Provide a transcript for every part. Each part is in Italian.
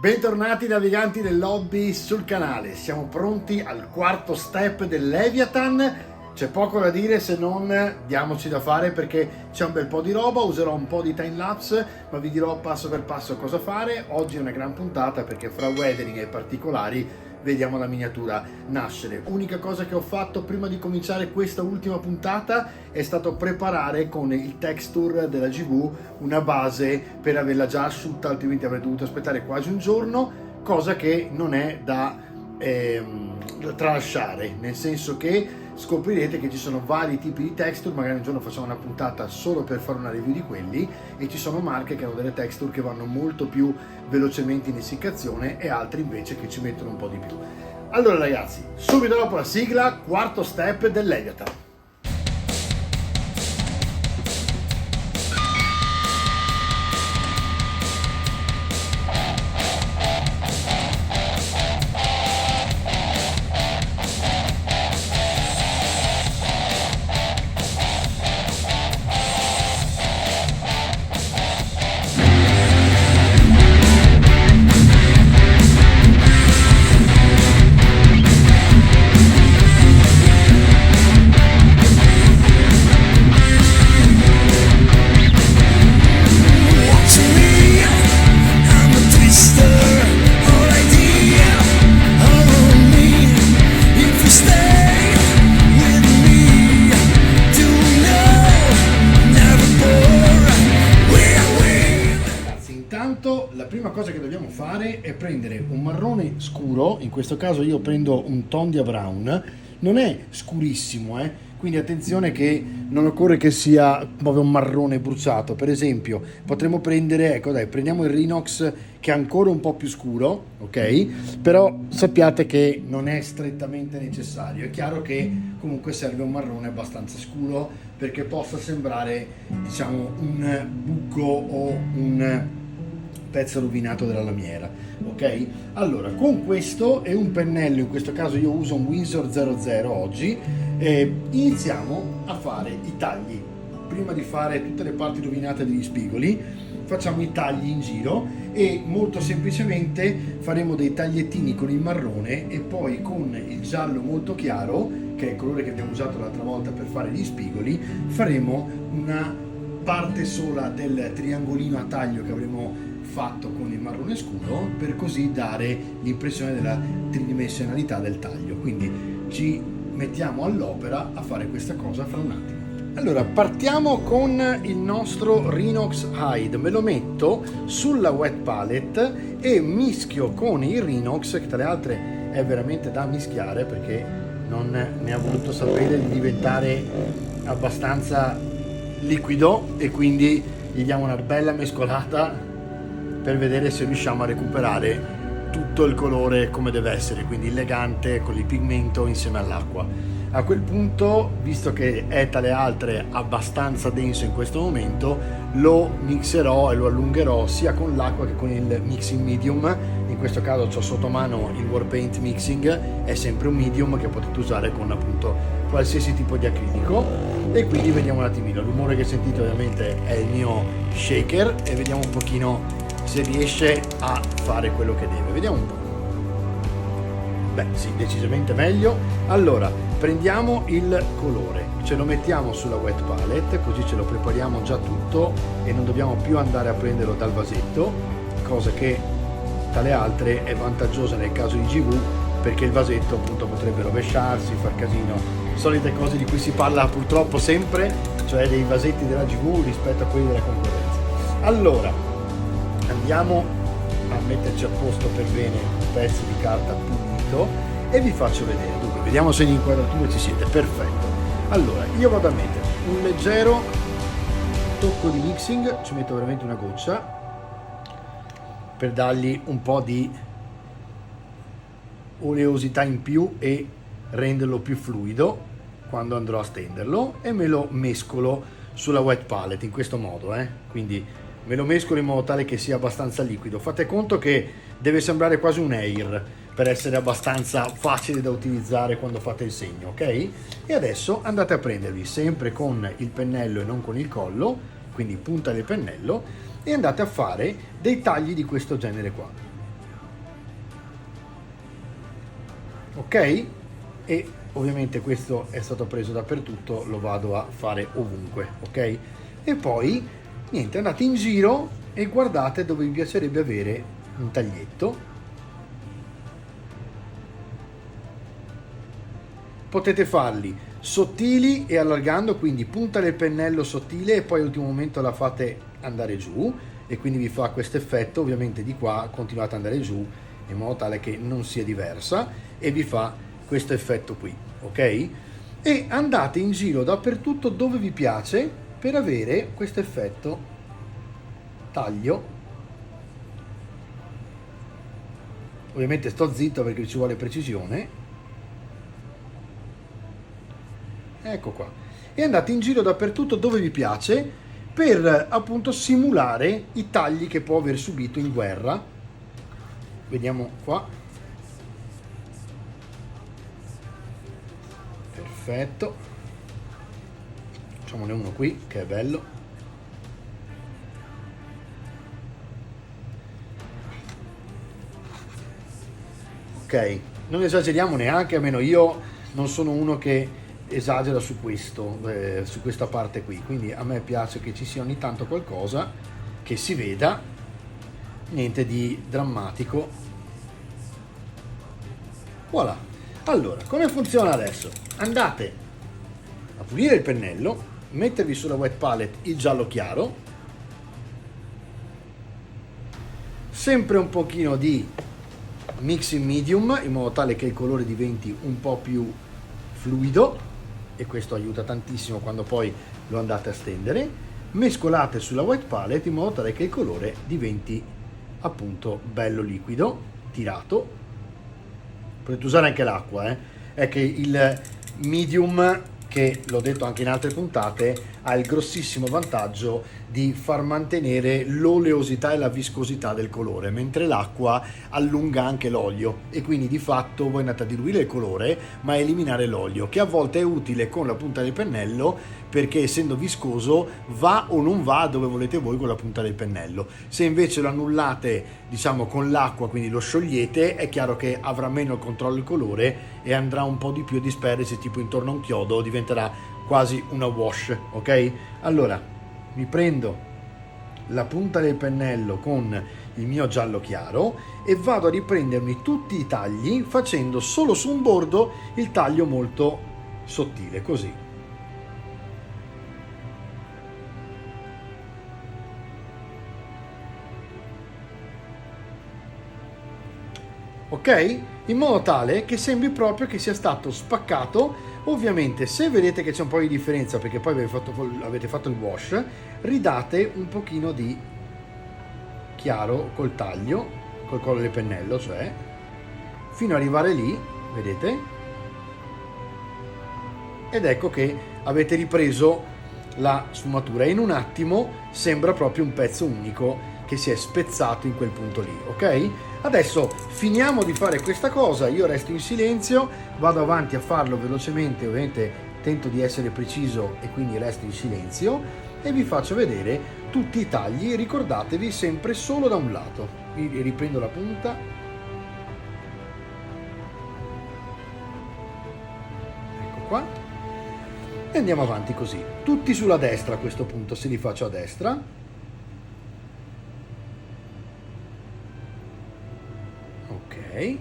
Bentornati naviganti dell'hobby sul canale, siamo pronti al quarto step del Leviathan. C'è poco da dire se non diamoci da fare perché c'è un bel po' di roba, userò un po' di timelapse ma vi dirò passo per passo cosa fare. Oggi è una gran puntata perché fra weathering e particolari vediamo la miniatura nascere. Unica cosa che ho fatto prima di cominciare questa ultima puntata è stato preparare con il texture della GV una base per averla già asciutta, altrimenti avrei dovuto aspettare quasi un giorno, cosa che non è da tralasciare, nel senso che scoprirete che ci sono vari tipi di texture, magari un giorno facciamo una puntata solo per fare una review di quelli, e ci sono marche che hanno delle texture che vanno molto più velocemente in essiccazione e altre invece che ci mettono un po' di più. Allora ragazzi, subito dopo la sigla, quarto step del Leviathan. La prima cosa che dobbiamo fare è prendere un marrone scuro, in questo caso io prendo un Tondia Brown, non è scurissimo, quindi attenzione che non occorre che sia proprio un marrone bruciato. Per esempio potremmo prendere, ecco dai, prendiamo il Rhinox che è ancora un po' più scuro, ok? Però sappiate che non è strettamente necessario, è chiaro che comunque serve un marrone abbastanza scuro perché possa sembrare, diciamo, un buco o un pezzo rovinato della lamiera, ok? Allora, con questo e un pennello, in questo caso io uso un Winsor 00 oggi, iniziamo a fare i tagli. Prima di fare tutte le parti rovinate degli spigoli, facciamo i tagli in giro e molto semplicemente faremo dei tagliettini con il marrone e poi con il giallo molto chiaro, che è il colore che abbiamo usato l'altra volta per fare gli spigoli, faremo una parte sola del triangolino a taglio che avremo fatto con il marrone scuro, per così dare l'impressione della tridimensionalità del taglio. Quindi ci mettiamo all'opera a fare questa cosa fra un attimo. Allora, partiamo con il nostro Rhinox Hide, me lo metto sulla wet palette e mischio con il Rhinox, che tra le altre è veramente da mischiare perché non ne ha voluto sapere di diventare abbastanza liquido, e quindi gli diamo una bella mescolata per vedere se riusciamo a recuperare tutto il colore come deve essere, quindi elegante con il pigmento insieme all'acqua. A quel punto, visto che è tra le altre abbastanza denso in questo momento, lo mixerò e lo allungherò sia con l'acqua che con il mixing medium. In questo caso ho sotto mano il Warpaint Mixing, è sempre un medium che potete usare con appunto qualsiasi tipo di acrilico, e quindi vediamo un attimino. Il rumore che sentite ovviamente è il mio shaker e vediamo un pochino se riesce a fare quello che deve. Vediamo un po'. Beh, sì, decisamente meglio. Allora, prendiamo il colore, ce lo mettiamo sulla wet palette, così ce lo prepariamo già tutto e non dobbiamo più andare a prenderlo dal vasetto, cosa che tra le altre è vantaggiosa nel caso di GV, perché il vasetto appunto potrebbe rovesciarsi, far casino, solite cose di cui si parla purtroppo sempre, cioè dei vasetti della GV rispetto a quelli della concorrenza. Allora, andiamo a metterci a posto per bene un pezzo di carta pulito e vi faccio vedere. Dunque, vediamo se in inquadratura ci siete. Perfetto. Allora, io vado a mettere un leggero tocco di mixing, ci metto veramente una goccia per dargli un po' di oleosità in più e renderlo più fluido quando andrò a stenderlo, e me lo mescolo sulla wet palette in questo modo, quindi me lo mescolo in modo tale che sia abbastanza liquido. Fate conto che deve sembrare quasi un air per essere abbastanza facile da utilizzare quando fate il segno, ok? E adesso andate a prendervi sempre con il pennello e non con il collo, quindi punta del pennello, e andate a fare dei tagli di questo genere qua. ok? E ovviamente questo è stato preso dappertutto, lo vado a fare ovunque, ok? E poi niente, andate in giro e guardate dove vi piacerebbe avere un taglietto. Potete farli sottili e allargando, quindi punta del pennello sottile e poi all'ultimo momento la fate andare giù e quindi vi fa questo effetto. Ovviamente di qua continuate ad andare giù in modo tale che non sia diversa e vi fa questo effetto qui, ok? E andate in giro dappertutto dove vi piace per avere questo effetto taglio. Ovviamente sto zitto perché ci vuole precisione. Ecco qua. E andate in giro dappertutto dove vi piace per appunto simulare i tagli che può aver subito in guerra. Vediamo qua. Perfetto. Facciamone uno qui che è bello. Ok, non esageriamo neanche, almeno io non sono uno che esagera su questo, su questa parte qui, quindi a me piace che ci sia ogni tanto qualcosa che si veda, niente di drammatico. Voilà. Allora, come funziona adesso? Andate a pulire il pennello, mettervi sulla wet palette il giallo chiaro, sempre un pochino di mix in medium in modo tale che il colore diventi un po' più fluido e questo aiuta tantissimo quando poi lo andate a stendere. Mescolate sulla white palette in modo tale che il colore diventi appunto bello liquido, tirato. Potete usare anche l'acqua, è che il medium, che l'ho detto anche in altre puntate, ha il grossissimo vantaggio di far mantenere l'oleosità e la viscosità del colore, mentre l'acqua allunga anche l'olio e quindi di fatto voi andate a diluire il colore ma a eliminare l'olio, che a volte è utile con la punta del pennello perché essendo viscoso va o non va dove volete voi con la punta del pennello. Se invece lo annullate diciamo con l'acqua, quindi lo sciogliete, è chiaro che avrà meno controllo il colore e andrà un po' di più a disperdersi, tipo intorno a un chiodo, diventerà quasi una wash, ok? Allora mi prendo la punta del pennello con il mio giallo chiaro e vado a riprendermi tutti i tagli facendo solo su un bordo il taglio molto sottile, così. Ok? In modo tale che sembri proprio che sia stato spaccato. Ovviamente se vedete che c'è un po' di differenza perché poi avete fatto il wash, ridate un pochino di chiaro col taglio, col collo del pennello, cioè fino ad arrivare lì, vedete? Ed ecco che avete ripreso la sfumatura e in un attimo sembra proprio un pezzo unico che si è spezzato in quel punto lì, ok? Adesso finiamo di fare questa cosa, io resto in silenzio, vado avanti a farlo velocemente, ovviamente tento di essere preciso e quindi resto in silenzio e vi faccio vedere tutti i tagli. Ricordatevi sempre solo da un lato. Riprendo la punta, ecco qua, e andiamo avanti così, tutti sulla destra a questo punto, se li faccio a destra. Ok.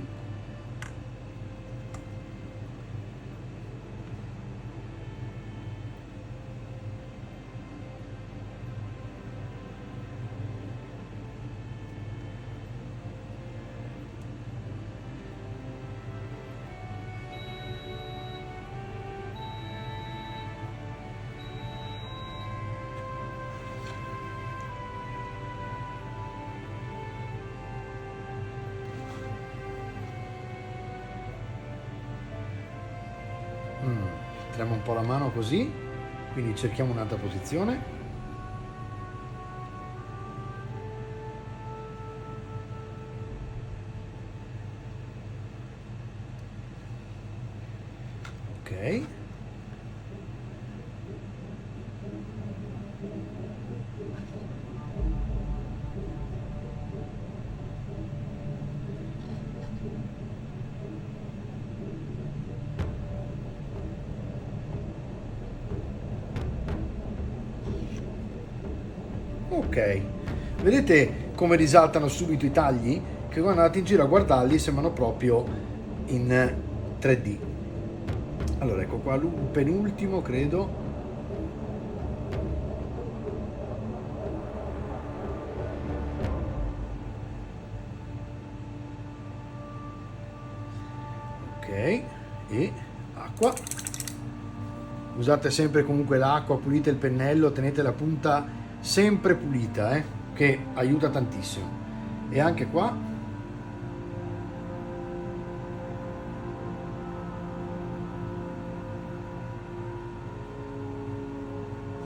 Tiriamo un po' la mano così, quindi cerchiamo un'altra posizione. Ok. Ok, vedete come risaltano subito i tagli? Che quando andate in giro a guardarli sembrano proprio in 3D. Allora, ecco qua il penultimo, credo. Ok, e acqua. Usate sempre comunque l'acqua, pulite il pennello, tenete la punta sempre pulita, che aiuta tantissimo. E anche qua.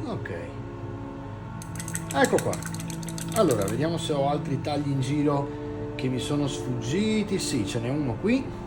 Ok, ecco qua. Allora, vediamo se ho altri tagli in giro che mi sono sfuggiti. Sì, ce n'è uno qui.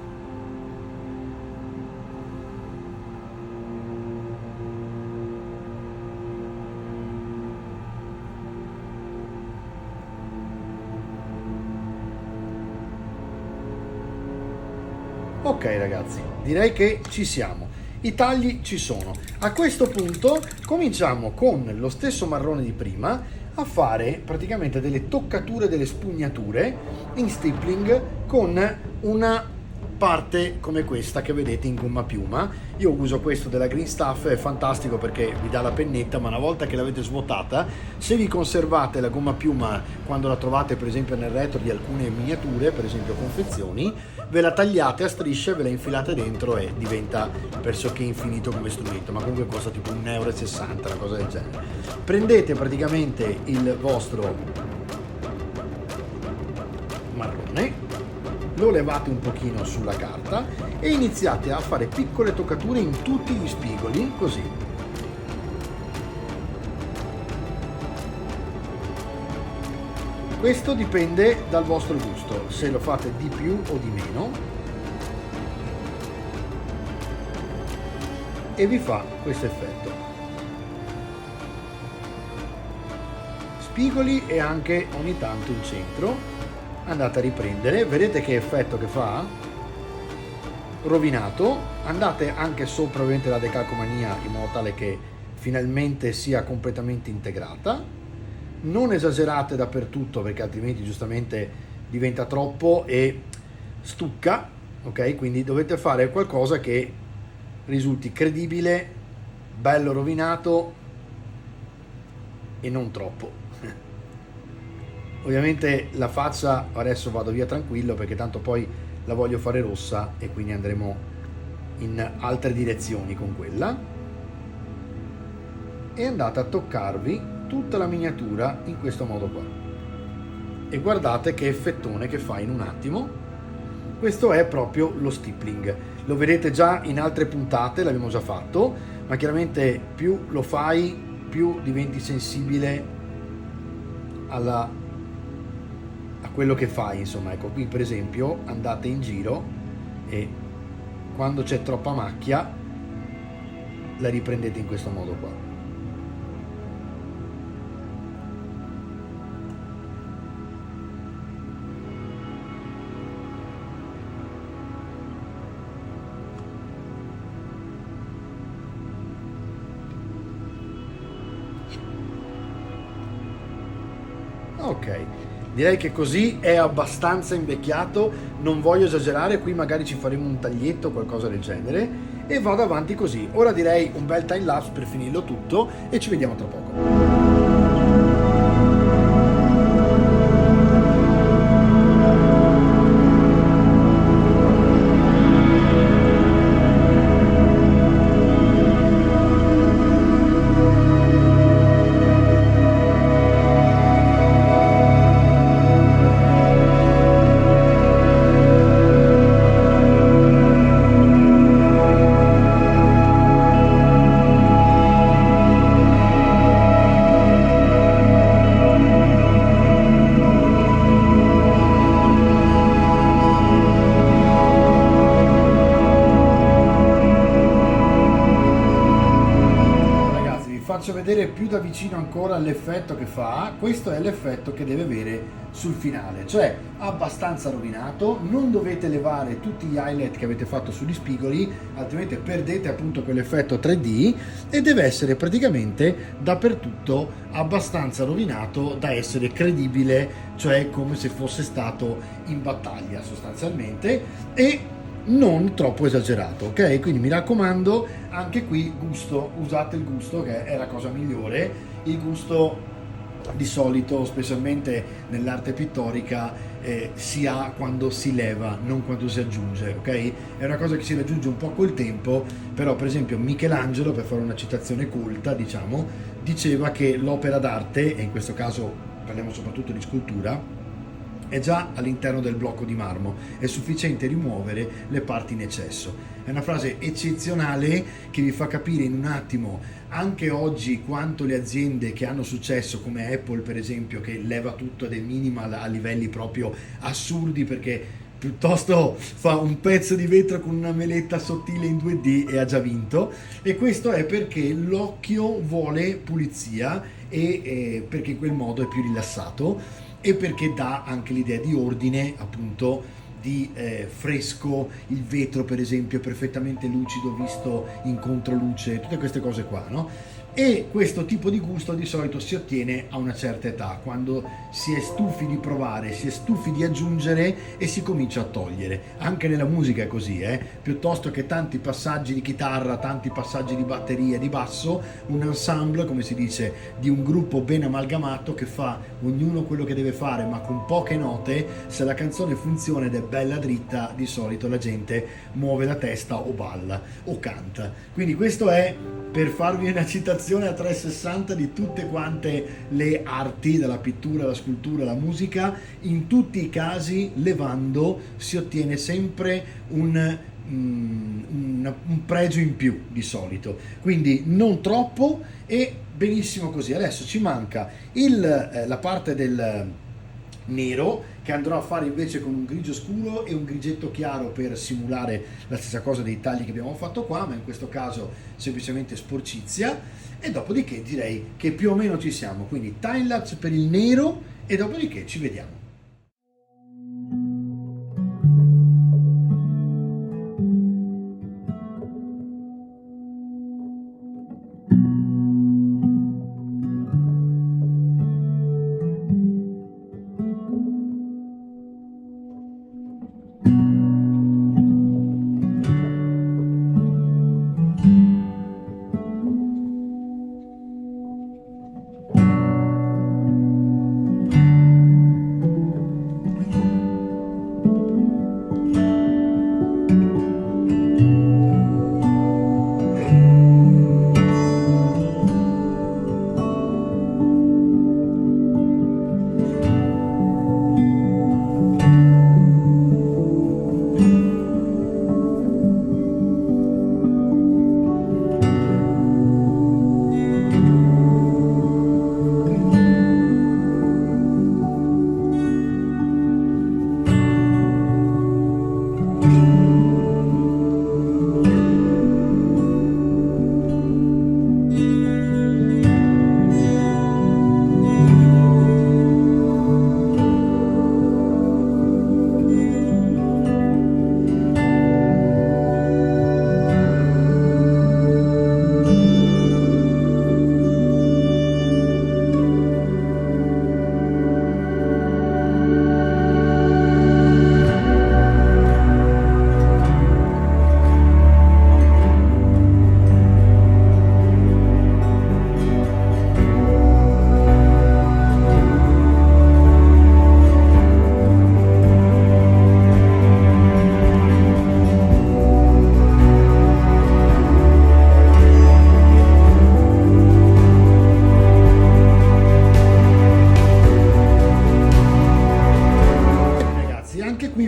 Ok ragazzi, direi che ci siamo. I tagli ci sono. A questo punto cominciamo con lo stesso marrone di prima a fare praticamente delle toccature, delle spugnature in stippling con una parte come questa che vedete in gomma piuma. Io uso questo della Green Stuff, è fantastico perché vi dà la pennetta, ma una volta che l'avete svuotata, se vi conservate la gomma piuma quando la trovate per esempio nel retro di alcune miniature, per esempio confezioni, ve la tagliate a strisce, ve la infilate dentro e diventa pressoché infinito come strumento, ma comunque costa tipo 1,60 €, una cosa del genere. Prendete praticamente il vostro marrone, lo levate un pochino sulla carta e iniziate a fare piccole toccature in tutti gli spigoli, così. Questo dipende dal vostro gusto, se lo fate di più o di meno, e vi fa questo effetto. Spigoli e anche ogni tanto in centro. Andate a riprendere, vedete che effetto che fa? Rovinato. Andate anche sopra ovviamente la decalcomania in modo tale che finalmente sia completamente integrata. Non esagerate dappertutto perché altrimenti giustamente diventa troppo e stucca, ok? Quindi dovete fare qualcosa che risulti credibile, bello rovinato e non troppo. Ovviamente la faccia adesso vado via tranquillo perché tanto poi la voglio fare rossa e quindi andremo in altre direzioni con quella. E andate a toccarvi tutta la miniatura in questo modo qua e guardate che effettone che fa in un attimo. Questo è proprio lo stippling, lo vedete già in altre puntate, l'abbiamo già fatto, ma chiaramente più lo fai più diventi sensibile a quello che fai, insomma. Ecco, qui per esempio andate in giro e quando c'è troppa macchia la riprendete in questo modo qua. Ok, direi che così è abbastanza invecchiato, non voglio esagerare, qui magari ci faremo un taglietto o qualcosa del genere e vado avanti così. Ora direi un bel time lapse per finirlo tutto e ci vediamo tra poco. vedere più da vicino ancora l'effetto che fa, questo è l'effetto che deve avere sul finale, cioè abbastanza rovinato, non dovete levare tutti gli highlight che avete fatto sugli spigoli, altrimenti perdete appunto quell'effetto 3D, e deve essere praticamente dappertutto abbastanza rovinato da essere credibile, cioè come se fosse stato in battaglia sostanzialmente, e non troppo esagerato, ok? Quindi mi raccomando, anche qui gusto, usate il gusto, che è la cosa migliore. Il gusto di solito, specialmente nell'arte pittorica, si ha quando si leva, non quando si aggiunge, ok? È una cosa che si raggiunge un po' col tempo, però per esempio Michelangelo, per fare una citazione colta, diciamo, diceva che l'opera d'arte, e in questo caso parliamo soprattutto di scultura, è già all'interno del blocco di marmo, è sufficiente rimuovere le parti in eccesso. È una frase eccezionale che vi fa capire in un attimo anche oggi quanto le aziende che hanno successo, come Apple per esempio, che leva tutto ed è minimal a livelli proprio assurdi, perché piuttosto fa un pezzo di vetro con una meletta sottile in 2D e ha già vinto. E questo è perché l'occhio vuole pulizia, e perché in quel modo è più rilassato, e perché dà anche l'idea di ordine, appunto di fresco. Il vetro per esempio è perfettamente lucido visto in controluce, tutte queste cose qua, no? E questo tipo di gusto di solito si ottiene a una certa età, quando si è stufi di provare, si è stufi di aggiungere e si comincia a togliere. Anche nella musica è così, piuttosto che tanti passaggi di chitarra, tanti passaggi di batteria, di basso, un ensemble, come si dice, di un gruppo ben amalgamato che fa ognuno quello che deve fare ma con poche note. Se la canzone funziona ed è bella dritta, di solito la gente muove la testa o balla o canta. Quindi questo è per farvi una citazione a 360 di tutte quante le arti, dalla pittura alla scultura alla musica. In tutti i casi, levando, si ottiene sempre un pregio in più di solito, quindi non troppo, e benissimo così. Adesso ci manca la parte del nero, che andrò a fare invece con un grigio scuro e un grigetto chiaro per simulare la stessa cosa dei tagli che abbiamo fatto qua, ma in questo caso semplicemente sporcizia. E dopodiché direi che più o meno ci siamo, quindi timelapse per il nero e dopodiché ci vediamo.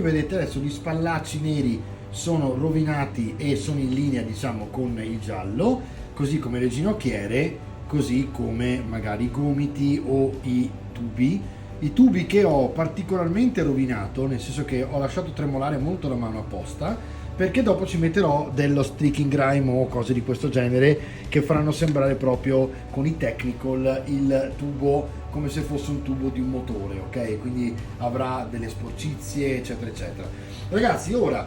Vedete adesso gli spallacci neri sono rovinati e sono in linea, diciamo, con il giallo, così come le ginocchiere, così come magari i gomiti o i tubi. i tubi che ho particolarmente rovinato, nel senso che ho lasciato tremolare molto la mano apposta, perché dopo ci metterò dello streaking grime o cose di questo genere che faranno sembrare proprio con i technical il tubo come se fosse un tubo di un motore, ok? Quindi avrà delle sporcizie, eccetera, eccetera. Ragazzi, ora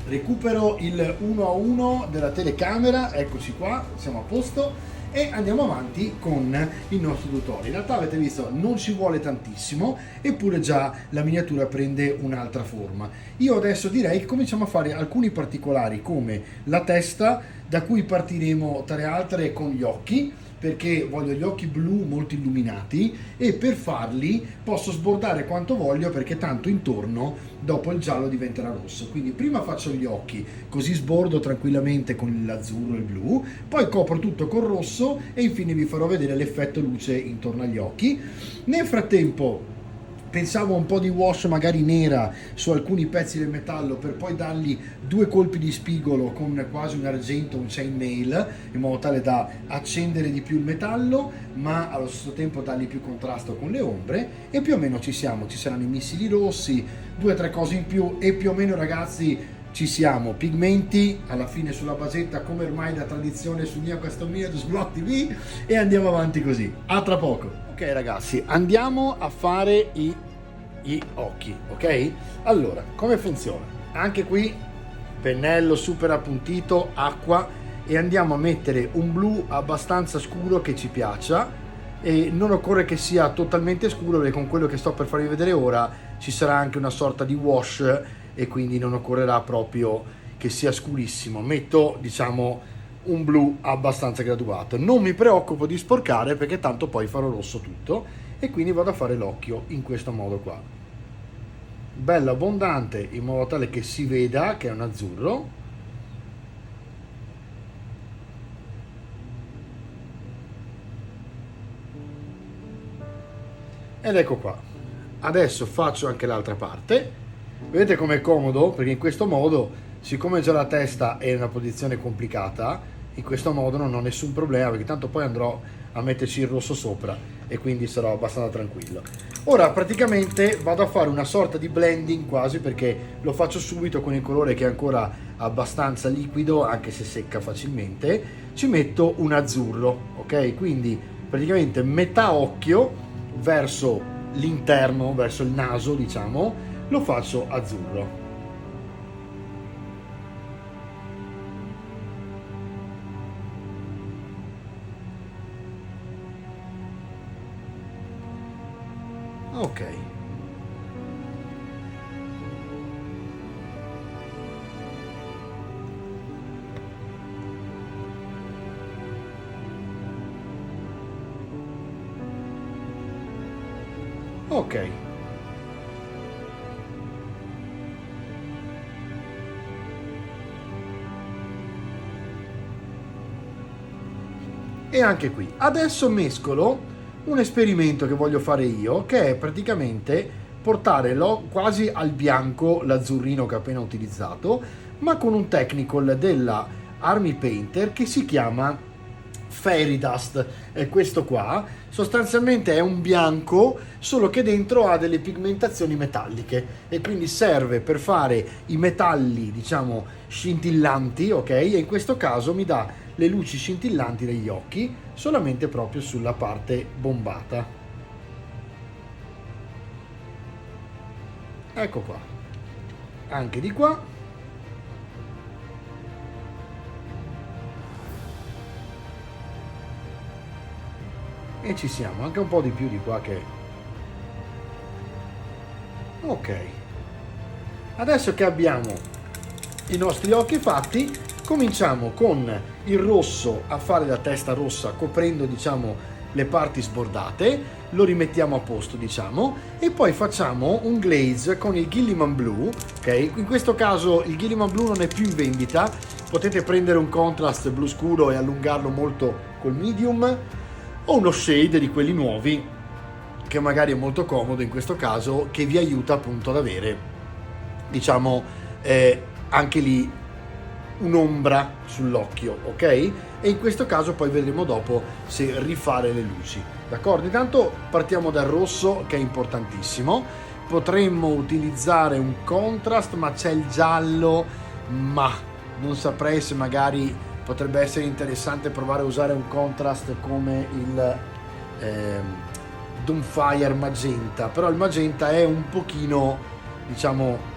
recupero il 1 a 1 della telecamera, eccoci qua, siamo a posto e andiamo avanti con il nostro tutorial. In realtà avete visto, non ci vuole tantissimo, eppure già la miniatura prende un'altra forma. Io adesso direi che cominciamo a fare alcuni particolari come la testa, da cui partiremo tra le altre con gli occhi, perché voglio gli occhi blu molto illuminati e per farli posso sbordare quanto voglio, perché tanto intorno dopo il giallo diventerà rosso. Quindi prima faccio gli occhi, così sbordo tranquillamente con l'azzurro e il blu, poi copro tutto col rosso e infine vi farò vedere l'effetto luce intorno agli occhi. Nel frattempo pensavo un po' di wash magari nera su alcuni pezzi del metallo, per poi dargli due colpi di spigolo con quasi un argento, un chainmail, in modo tale da accendere di più il metallo ma allo stesso tempo dargli più contrasto con le ombre. E più o meno ci siamo, ci saranno i missili rossi, due o tre cose in più e più o meno, ragazzi, ci siamo. Pigmenti alla fine sulla basetta, come ormai da tradizione su Mia Questo Mio Sblog TV, e andiamo avanti così. A tra poco. Ok ragazzi, andiamo a fare gli occhi, ok? Allora, come funziona? Anche qui pennello super appuntito, acqua, e andiamo a mettere un blu abbastanza scuro che ci piaccia, e non occorre che sia totalmente scuro, perché con quello che sto per farvi vedere ora ci sarà anche una sorta di wash e quindi non occorrerà proprio che sia scurissimo. Metto, diciamo, un blu abbastanza graduato, non mi preoccupo di sporcare perché tanto poi farò rosso tutto, e quindi vado a fare l'occhio in questo modo qua, bello abbondante, in modo tale che si veda che è un azzurro. Ed ecco qua. Adesso faccio anche l'altra parte. Vedete com'è comodo? Perché in questo modo, siccome già la testa è in una posizione complicata, in questo modo non ho nessun problema, perché tanto poi andrò a metterci il rosso sopra e quindi sarò abbastanza tranquillo. Ora praticamente vado a fare una sorta di blending quasi, perché lo faccio subito con il colore che è ancora abbastanza liquido, anche se secca facilmente. Ci metto un azzurro, ok? Quindi praticamente metà occhio verso l'interno, verso il naso, diciamo, lo faccio azzurro. Ok. Ok. E anche qui. Adesso mescolo un esperimento che voglio fare io, che è praticamente portare quasi al bianco l'azzurrino che ho appena utilizzato, ma con un technical della Army Painter che si chiama Fairy Dust. È questo qua, sostanzialmente è un bianco, solo che dentro ha delle pigmentazioni metalliche e quindi serve per fare i metalli, diciamo, scintillanti, ok? E in questo caso mi dà le luci scintillanti degli occhi solamente proprio sulla parte bombata. Ecco qua, anche di qua. E ci siamo, anche un po' di più di qua che... Ok. Adesso che abbiamo i nostri occhi fatti, cominciamo con il rosso a fare la testa rossa, coprendo, diciamo, le parti sbordate, lo rimettiamo a posto, diciamo, e poi facciamo un glaze con il Guilliman Blue, ok? In questo caso il Guilliman Blue non è più in vendita, potete prendere un contrast blu scuro e allungarlo molto col medium, o uno shade di quelli nuovi, che magari è molto comodo in questo caso, che vi aiuta appunto ad avere, diciamo, anche lì un'ombra sull'occhio, ok? E in questo caso poi vedremo dopo se rifare le luci, d'accordo? Intanto partiamo dal rosso, che è importantissimo. Potremmo utilizzare un contrast, ma c'è il giallo, ma non saprei se magari potrebbe essere interessante provare a usare un contrast come il Doomfire magenta, però il magenta è un pochino, diciamo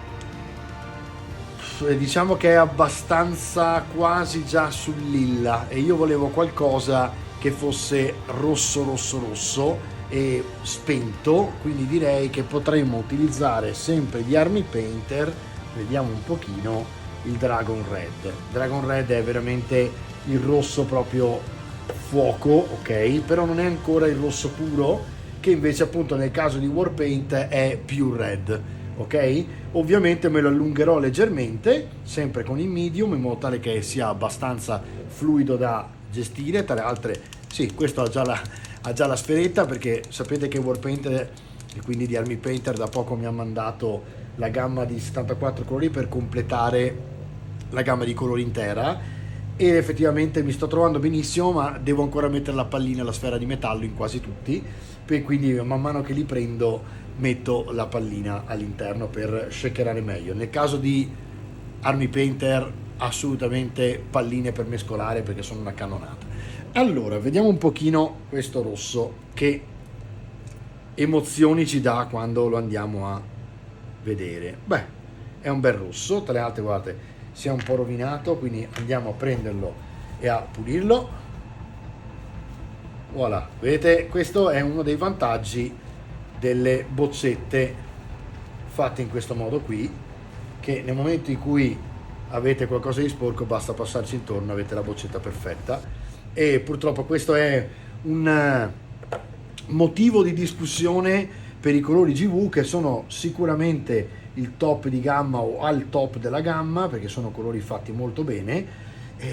che è abbastanza quasi già sul lilla, e io volevo qualcosa che fosse rosso e spento, quindi direi che potremmo utilizzare sempre di Army Painter, vediamo un pochino, il Dragon Red. Dragon Red è veramente il rosso proprio fuoco, ok? Però non è ancora il rosso puro, che invece appunto nel caso di Warpaint è più red, ok? Ovviamente me lo allungherò leggermente, sempre con il medium, in modo tale che sia abbastanza fluido da gestire. Tra le altre, sì, questo ha già la sferetta, perché sapete che Warpaint e quindi di Army Painter da poco mi ha mandato la gamma di 74 colori per completare la gamma di colori intera, e effettivamente mi sto trovando benissimo, ma devo ancora mettere la pallina e la sfera di metallo in quasi tutti, e quindi man mano che li prendo metto la pallina all'interno per shakerare meglio. Nel caso di Army Painter assolutamente palline per mescolare, perché sono una cannonata. Allora, vediamo un pochino questo rosso, che emozioni ci dà quando lo andiamo a vedere. Beh, è un bel rosso, tra le altre guardate si è un po' rovinato, quindi andiamo a prenderlo e a pulirlo. Voilà, vedete, questo è uno dei vantaggi delle boccette fatte in questo modo qui, che nel momento in cui avete qualcosa di sporco basta passarci intorno, avete la boccetta perfetta. E purtroppo questo è un motivo di discussione per i colori GV, che sono sicuramente il top di gamma o al top della gamma, perché sono colori fatti molto bene,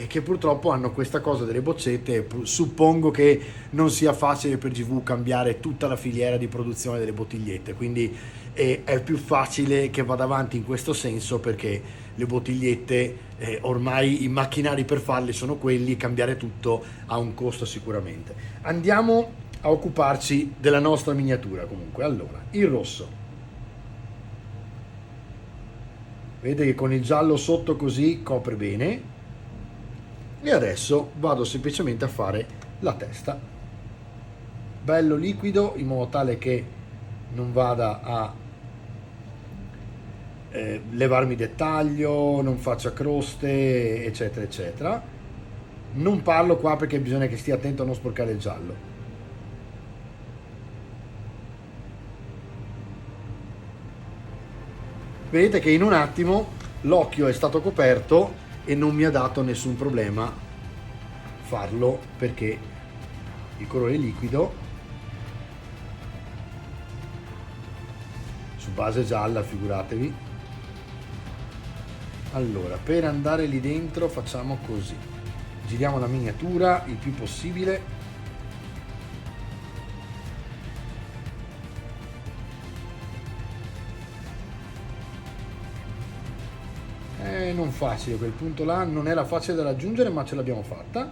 che purtroppo hanno questa cosa delle boccette. Suppongo che non sia facile per GV cambiare tutta la filiera di produzione delle bottigliette, quindi è più facile che vada avanti in questo senso, perché le bottigliette ormai i macchinari per farle sono quelli, cambiare tutto ha un costo sicuramente. Andiamo a occuparci della nostra miniatura. Comunque, allora, il rosso, vedete che con il giallo sotto così copre bene, e adesso vado semplicemente a fare la testa, bello liquido, in modo tale che non vada a levarmi dettaglio, non faccia croste, eccetera eccetera. Non parlo qua perché bisogna che stia attento a non sporcare il giallo. Vedete che in un attimo l'occhio è stato coperto e non mi ha dato nessun problema farlo, perché il colore liquido su base gialla, figuratevi. Allora, per andare lì dentro facciamo così, giriamo la miniatura il più possibile. Non facile, quel punto là non era facile da raggiungere, ma ce l'abbiamo fatta.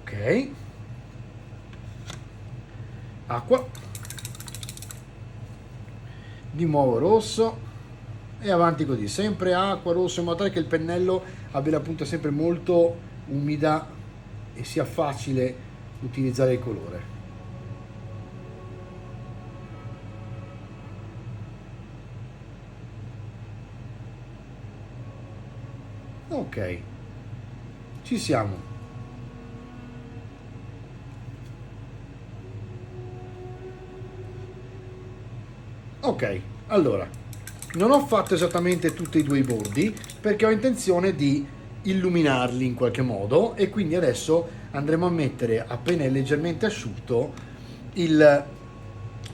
Ok, acqua, di nuovo rosso, e avanti così, sempre acqua, rosso, in modo tale che il pennello abbia la punta sempre molto umida e sia facile utilizzare il colore. Ok, ci siamo. Ok, allora non ho fatto esattamente tutti e due i bordi, perché ho intenzione di illuminarli in qualche modo, e quindi adesso andremo a mettere, appena è leggermente asciutto, il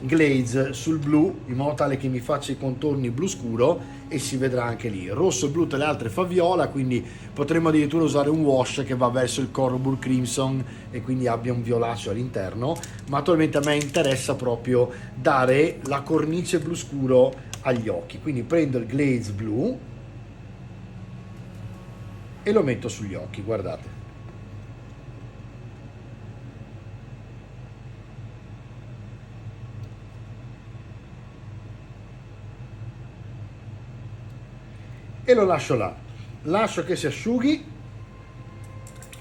glaze sul blu in modo tale che mi faccia i contorni blu scuro e si vedrà anche lì. Il rosso, il blu, tutte le altre fa viola, quindi potremmo addirittura usare un wash che va verso il coral bull crimson e quindi abbia un violaceo all'interno, ma attualmente a me interessa proprio dare la cornice blu scuro agli occhi, quindi prendo il glaze blu e lo metto sugli occhi, guardate. E lo lascio là, lascio che si asciughi.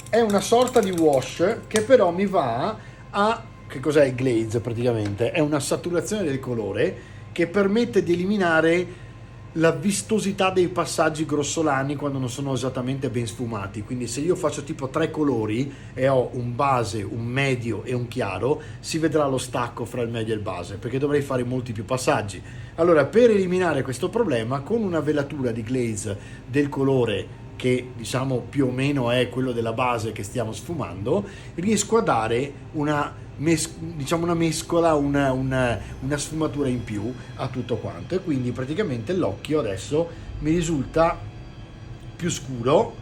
È una sorta di wash che però mi va a, che cos'è il glaze praticamente? È una saturazione del colore che permette di eliminare la vistosità dei passaggi grossolani quando non sono esattamente ben sfumati. Quindi se io faccio tipo 3 colori e ho un base, un medio e un chiaro, si vedrà lo stacco fra il medio e il base, perché dovrei fare molti più passaggi. Allora, per eliminare questo problema, con una velatura di glaze del colore che diciamo più o meno è quello della base che stiamo sfumando, riesco a dare una mescola, una sfumatura in più a tutto quanto, e quindi praticamente l'occhio adesso mi risulta più scuro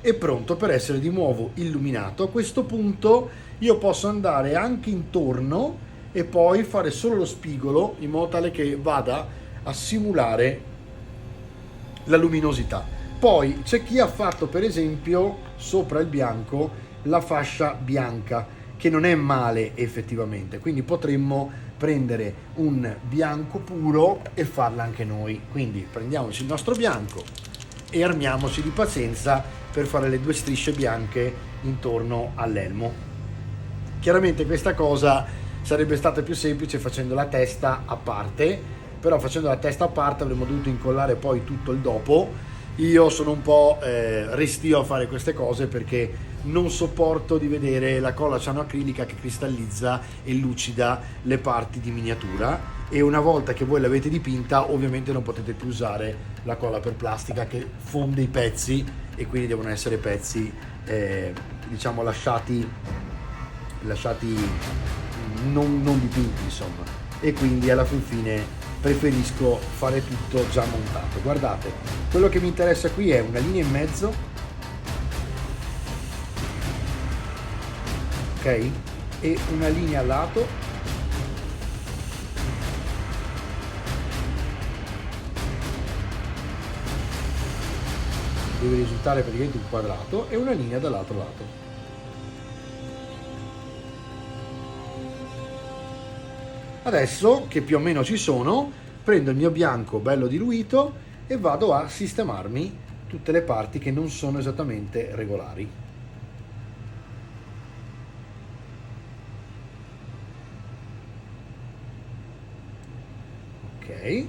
e pronto per essere di nuovo illuminato. A questo punto io posso andare anche intorno e poi fare solo lo spigolo in modo tale che vada a simulare la luminosità. Poi c'è chi ha fatto per esempio sopra il bianco la fascia bianca, che non è male effettivamente, quindi potremmo prendere un bianco puro e farla anche noi. Quindi prendiamoci il nostro bianco e armiamoci di pazienza per fare le 2 strisce bianche intorno all'elmo. Chiaramente questa cosa sarebbe stata più semplice facendo la testa a parte, però facendo la testa a parte avremmo dovuto incollare poi tutto il dopo. Io sono un po' restio a fare queste cose perché non sopporto di vedere la colla cianoacrilica che cristallizza e lucida le parti di miniatura, e una volta che voi l'avete dipinta ovviamente non potete più usare la colla per plastica che fonde i pezzi, e quindi devono essere pezzi diciamo lasciati non dipinti insomma, e quindi alla fin fine preferisco fare tutto già montato. Guardate, quello che mi interessa qui è una linea in mezzo, ok, e una linea a lato, deve risultare praticamente un quadrato, e una linea dall'altro lato. Adesso che più o meno ci sono, prendo il mio bianco bello diluito e vado a sistemarmi tutte le parti che non sono esattamente regolari. Ok.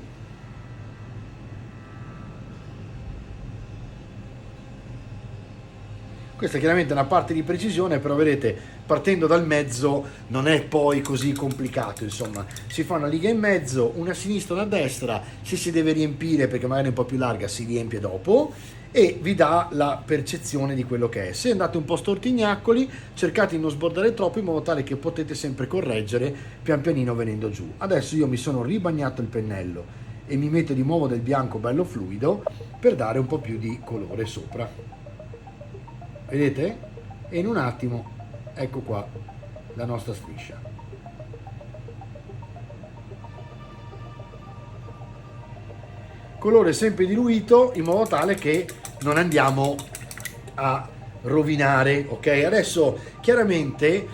Questa è chiaramente una parte di precisione, però vedete, partendo dal mezzo non è poi così complicato, insomma. Si fa una riga in mezzo, una a sinistra e una a destra, se si deve riempire perché magari è un po' più larga si riempie dopo, e vi dà la percezione di quello che è. Se andate un po' stortignacoli, cercate di non sbordare troppo in modo tale che potete sempre correggere pian pianino venendo giù. Adesso io mi sono ribagnato il pennello e mi metto di nuovo del bianco bello fluido per dare un po' più di colore sopra. Vedete? E in un attimo, ecco qua la nostra striscia. Colore sempre diluito in modo tale che non andiamo a rovinare, ok? Adesso chiaramente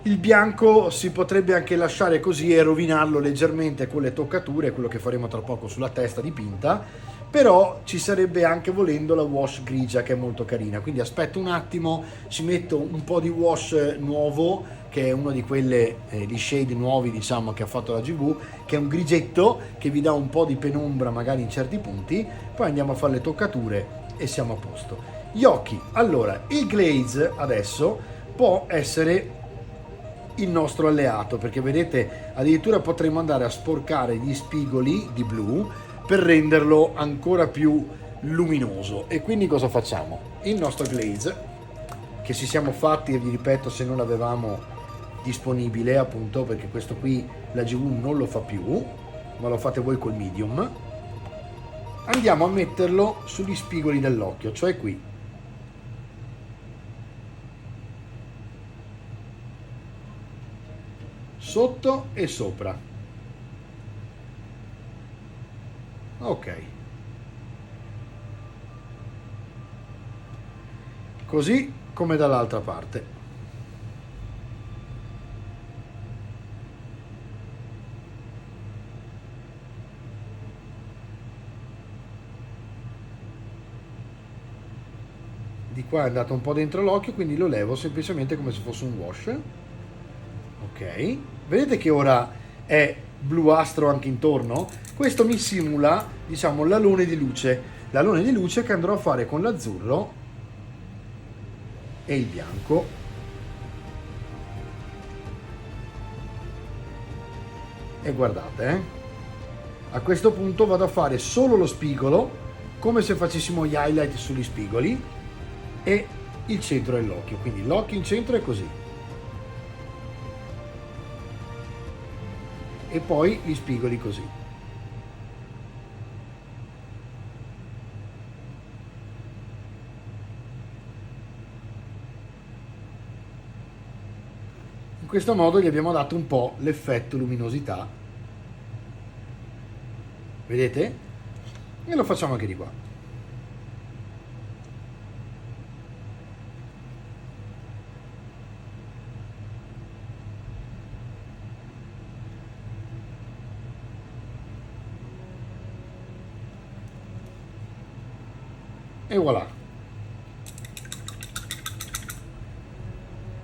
il bianco si potrebbe anche lasciare così e rovinarlo leggermente con le toccature, quello che faremo tra poco sulla testa dipinta, però ci sarebbe anche volendo la wash grigia che è molto carina, quindi aspetto un attimo, ci metto un po' di wash nuovo che è uno di quelle di shade nuovi diciamo che ha fatto la GV, che è un grigetto che vi dà un po' di penombra magari in certi punti, poi andiamo a fare le toccature e siamo a posto. Gli occhi, allora il glaze adesso può essere il nostro alleato, perché vedete addirittura potremmo andare a sporcare gli spigoli di blu per renderlo ancora più luminoso. E quindi cosa facciamo? Il nostro glaze che ci siamo fatti, e vi ripeto se non l'avevamo disponibile, appunto perché questo qui la GV non lo fa più, ma lo fate voi col medium. Andiamo a metterlo sugli spigoli dell'occhio, cioè qui. Sotto e sopra. Ok. Così come dall'altra parte. Di qua è andato un po' dentro l'occhio, quindi lo levo semplicemente come se fosse un wash. Ok, vedete che ora è bluastro anche intorno? Questo mi simula, diciamo, l'alone di luce che andrò a fare con l'azzurro e il bianco. E guardate, a questo punto vado a fare solo lo spigolo, come se facessimo gli highlight sugli spigoli, e il centro dell'occhio, quindi l'occhio in centro è così. E poi gli spigoli così. In questo modo gli abbiamo dato un po' l'effetto luminosità. Vedete? E lo facciamo anche di qua. E voilà.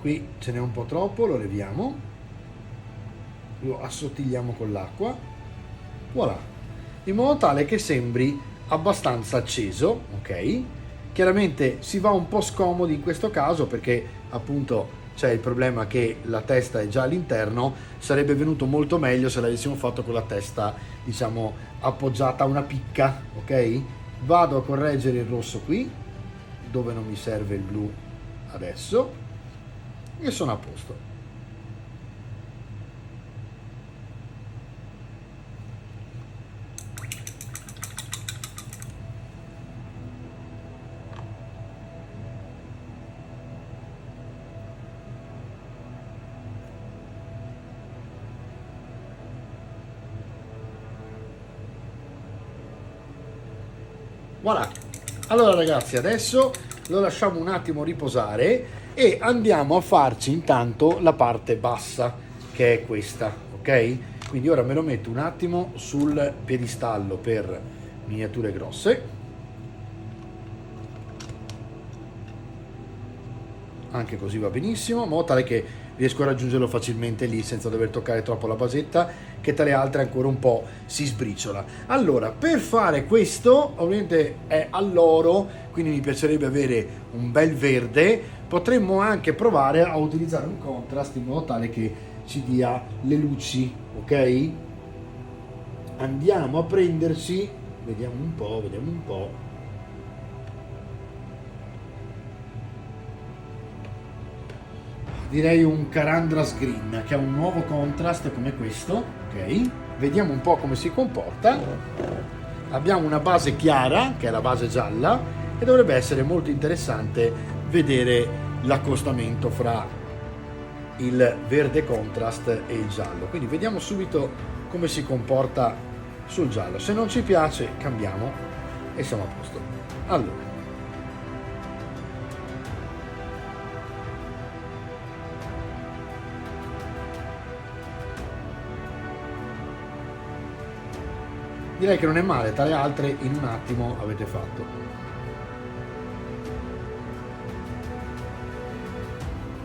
Qui ce n'è un po' troppo, lo leviamo, lo assottigliamo con l'acqua, voilà, in modo tale che sembri abbastanza acceso, ok? Chiaramente si va un po' scomodi in questo caso perché appunto c'è il problema che la testa è già all'interno. Sarebbe venuto molto meglio se l'avessimo fatto con la testa, diciamo, appoggiata a una picca, ok? Vado a correggere il rosso qui, dove non mi serve il blu adesso, e sono a posto. Voilà. Allora ragazzi, adesso lo lasciamo un attimo riposare e andiamo a farci intanto la parte bassa, che è questa, ok? Quindi ora me lo metto un attimo sul piedistallo per miniature grosse. Anche così va benissimo, in modo tale che riesco a raggiungerlo facilmente lì senza dover toccare troppo la basetta, che tra le altre ancora un po' si sbriciola. Allora, per fare questo, ovviamente è all'oro, quindi mi piacerebbe avere un bel verde. Potremmo anche provare a utilizzare un contrast in modo tale che ci dia le luci, ok? Andiamo a prenderci, vediamo un po'. Direi un Karandras Green, che ha un nuovo contrast come questo, ok? Vediamo un po' come si comporta. Abbiamo una base chiara, che è la base gialla, e dovrebbe essere molto interessante vedere l'accostamento fra il verde contrast e il giallo. Quindi vediamo subito come si comporta sul giallo. Se non ci piace, cambiamo e siamo a posto. Allora, direi che non è male, tra le altre in un attimo avete fatto.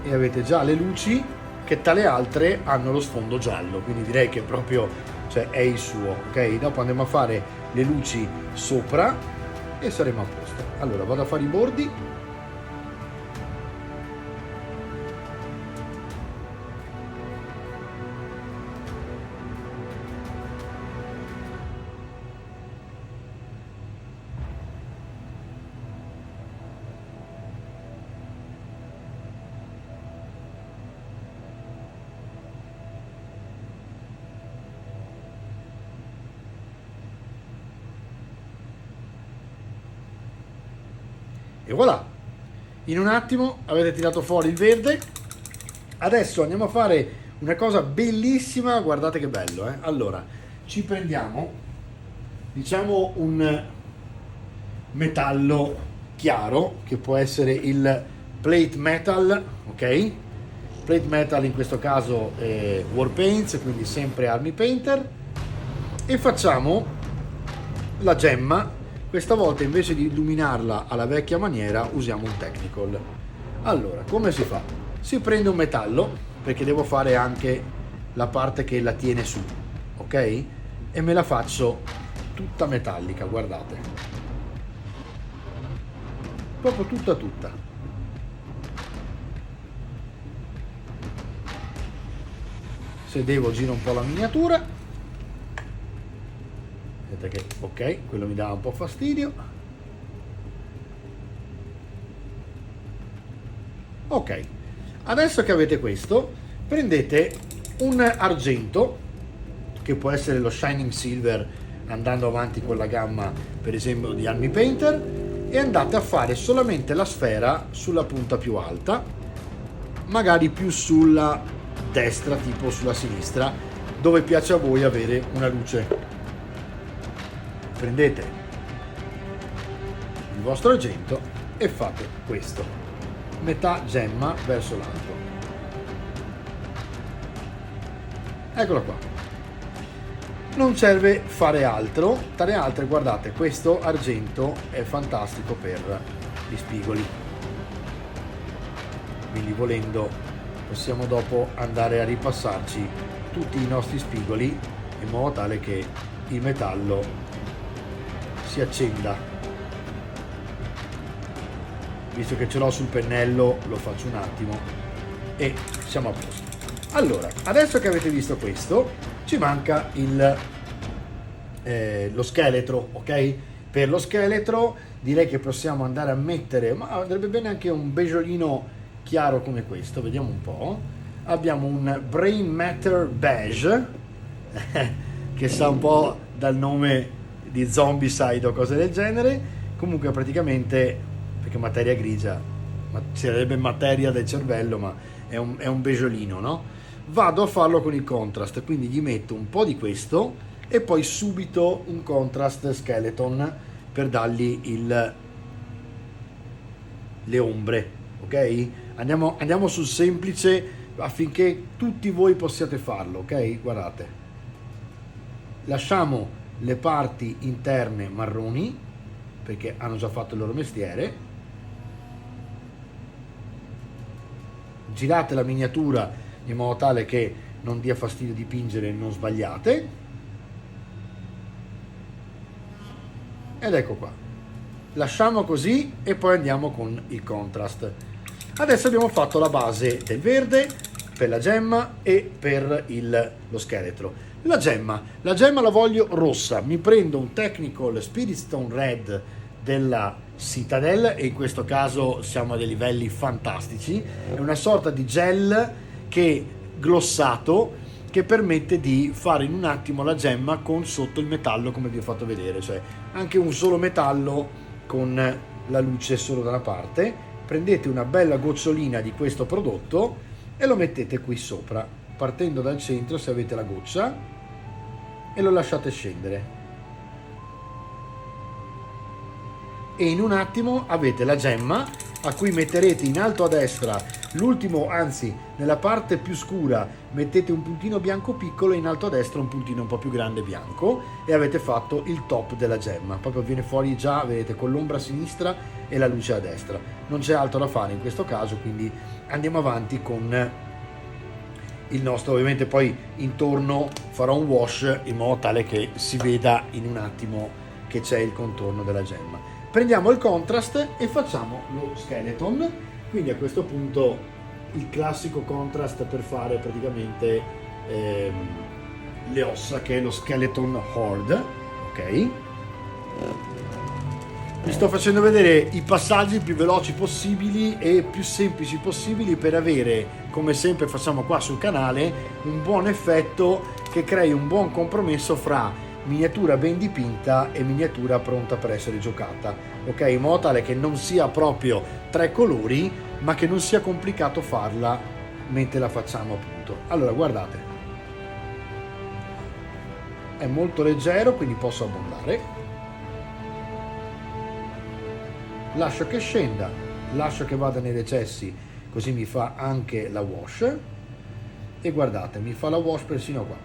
E avete già le luci che tra le altre hanno lo sfondo giallo, quindi direi che proprio, cioè, è il suo, ok? Dopo andremo a fare le luci sopra e saremo a posto. Allora vado a fare i bordi. E voilà, in un attimo avete tirato fuori il verde. Adesso andiamo a fare una cosa bellissima, guardate che bello, Allora, ci prendiamo, diciamo, un metallo chiaro, che può essere il plate metal, ok? Plate metal in questo caso è Warpaints, quindi sempre Army Painter, e facciamo la gemma. Questa volta invece di illuminarla alla vecchia maniera usiamo un technical. Allora, come si fa? Si prende un metallo, perché devo fare anche la parte che la tiene su, ok? E me la faccio tutta metallica, guardate, proprio tutta. Se devo giro un po' la miniatura. Vedete che ok, quello mi dà un po' fastidio. Ok, adesso che avete questo, prendete un argento, che può essere lo Shining Silver andando avanti con la gamma per esempio di Army Painter, e andate a fare solamente la sfera sulla punta più alta, magari più sulla destra, tipo sulla sinistra, dove piace a voi avere una luce. Prendete il vostro argento e fate questo, metà gemma verso l'alto. Eccola qua. Non serve fare altro, tra le altre guardate, questo argento è fantastico per gli spigoli, quindi volendo possiamo dopo andare a ripassarci tutti i nostri spigoli in modo tale che il metallo si accenda. Visto che ce l'ho sul pennello lo faccio un attimo e siamo a posto. Allora, adesso che avete visto questo, ci manca lo scheletro, ok? Per lo scheletro direi che possiamo andare a mettere, ma andrebbe bene anche un beggiolino chiaro come questo, vediamo un po'. Abbiamo un Brain Matter Beige che sa un po' dal nome di Zombicide o cose del genere. Comunque praticamente, perché materia grigia, ma sarebbe materia del cervello, ma è un beggiolino, no? Vado a farlo con il contrast, quindi gli metto un po' di questo e poi subito un contrast skeleton per dargli le ombre, ok? Andiamo sul semplice affinché tutti voi possiate farlo, ok? Guardate, lasciamo le parti interne marroni perché hanno già fatto il loro mestiere, girate la miniatura in modo tale che non dia fastidio dipingere e non sbagliate, ed ecco qua, lasciamo così e poi andiamo con il contrast. Adesso abbiamo fatto la base del verde per la gemma e per lo scheletro. La gemma la voglio rossa, mi prendo un Technical Spirit Stone Red della Citadel e in questo caso siamo a dei livelli fantastici, è una sorta di gel che glossato che permette di fare in un attimo la gemma con sotto il metallo, come vi ho fatto vedere, cioè anche un solo metallo con la luce solo da una parte. Prendete una bella gocciolina di questo prodotto e lo mettete qui sopra, partendo dal centro se avete la goccia, e lo lasciate scendere. E in un attimo avete la gemma a cui metterete in alto a destra l'ultimo, anzi nella parte più scura mettete un puntino bianco piccolo e in alto a destra un puntino un po' più grande bianco e avete fatto il top della gemma. Proprio viene fuori già, vedete, con l'ombra a sinistra e la luce a destra. Non c'è altro da fare in questo caso, quindi andiamo avanti con il nostro. Ovviamente poi intorno farò un wash in modo tale che si veda in un attimo che c'è il contorno della gemma. Prendiamo il contrast e facciamo lo skeleton, quindi a questo punto il classico contrast per fare praticamente le ossa, che è lo skeleton horde, ok? Vi sto facendo vedere i passaggi più veloci possibili e più semplici possibili per avere, come sempre facciamo qua sul canale, un buon effetto che crei un buon compromesso fra miniatura ben dipinta e miniatura pronta per essere giocata, ok? In modo tale che non sia proprio 3 colori, ma che non sia complicato farla mentre la facciamo, appunto. Allora guardate, è molto leggero, quindi posso abbondare, lascio che scenda, lascio che vada nei recessi, così mi fa anche la wash, e guardate, mi fa la wash persino qua.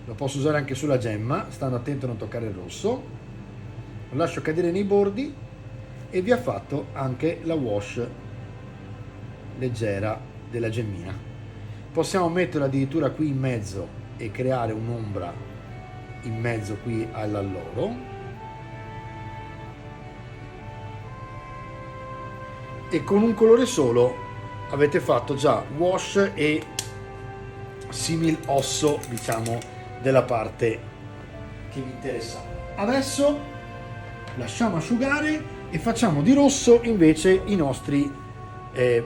Lo posso usare anche sulla gemma, stando attento a non toccare il rosso, lo lascio cadere nei bordi e vi ha fatto anche la wash leggera della gemmina. Possiamo metterlo addirittura qui in mezzo e creare un'ombra in mezzo qui all'alloro, e con un colore solo avete fatto già wash e simil osso, diciamo, della parte che vi interessa. Adesso lasciamo asciugare e facciamo di rosso invece i nostri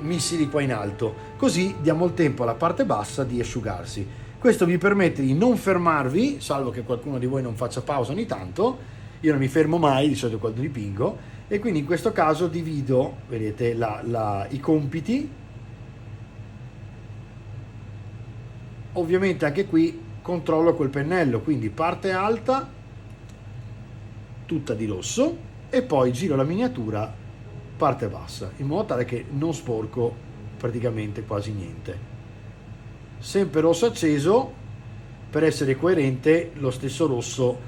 missili qua in alto, così diamo il tempo alla parte bassa di asciugarsi. Questo vi permette di non fermarvi, salvo che qualcuno di voi non faccia pausa ogni tanto. Io non mi fermo mai, di solito quando dipingo, e quindi in questo caso divido, vedete, i compiti. Ovviamente anche qui controllo col pennello, quindi parte alta tutta di rosso e poi giro la miniatura parte bassa, in modo tale che non sporco praticamente quasi niente. Sempre rosso acceso per essere coerente, lo stesso rosso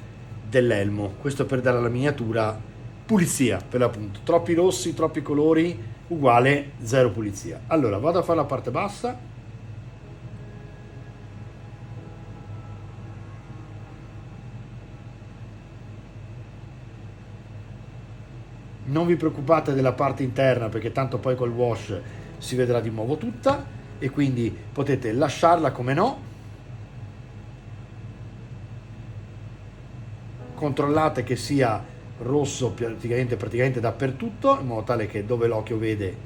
dell'elmo, questo per dare alla miniatura pulizia, per l'appunto. Troppi rossi, troppi colori, uguale zero pulizia. Allora vado a fare la parte bassa, non vi preoccupate della parte interna perché tanto poi col wash si vedrà di nuovo tutta, e quindi potete lasciarla come no. Controllate che sia rosso praticamente dappertutto, in modo tale che dove l'occhio vede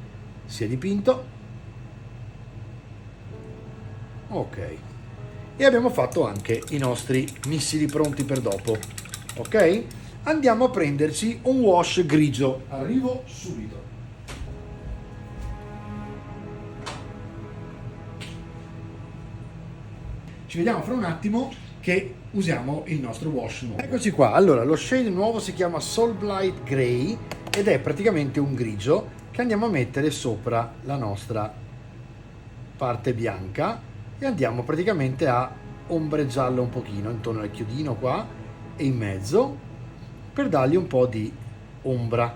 sia dipinto. Ok, e abbiamo fatto anche i nostri missili pronti per dopo. Ok, andiamo a prenderci un wash grigio, arrivo subito. Ci vediamo fra un attimo che usiamo il nostro wash nuovo. Eccoci qua. Allora, lo shade nuovo si chiama Soul Blight Grey ed è praticamente un grigio che andiamo a mettere sopra la nostra parte bianca e andiamo praticamente a ombreggiarlo un pochino intorno al chiodino qua e in mezzo, per dargli un po' di ombra,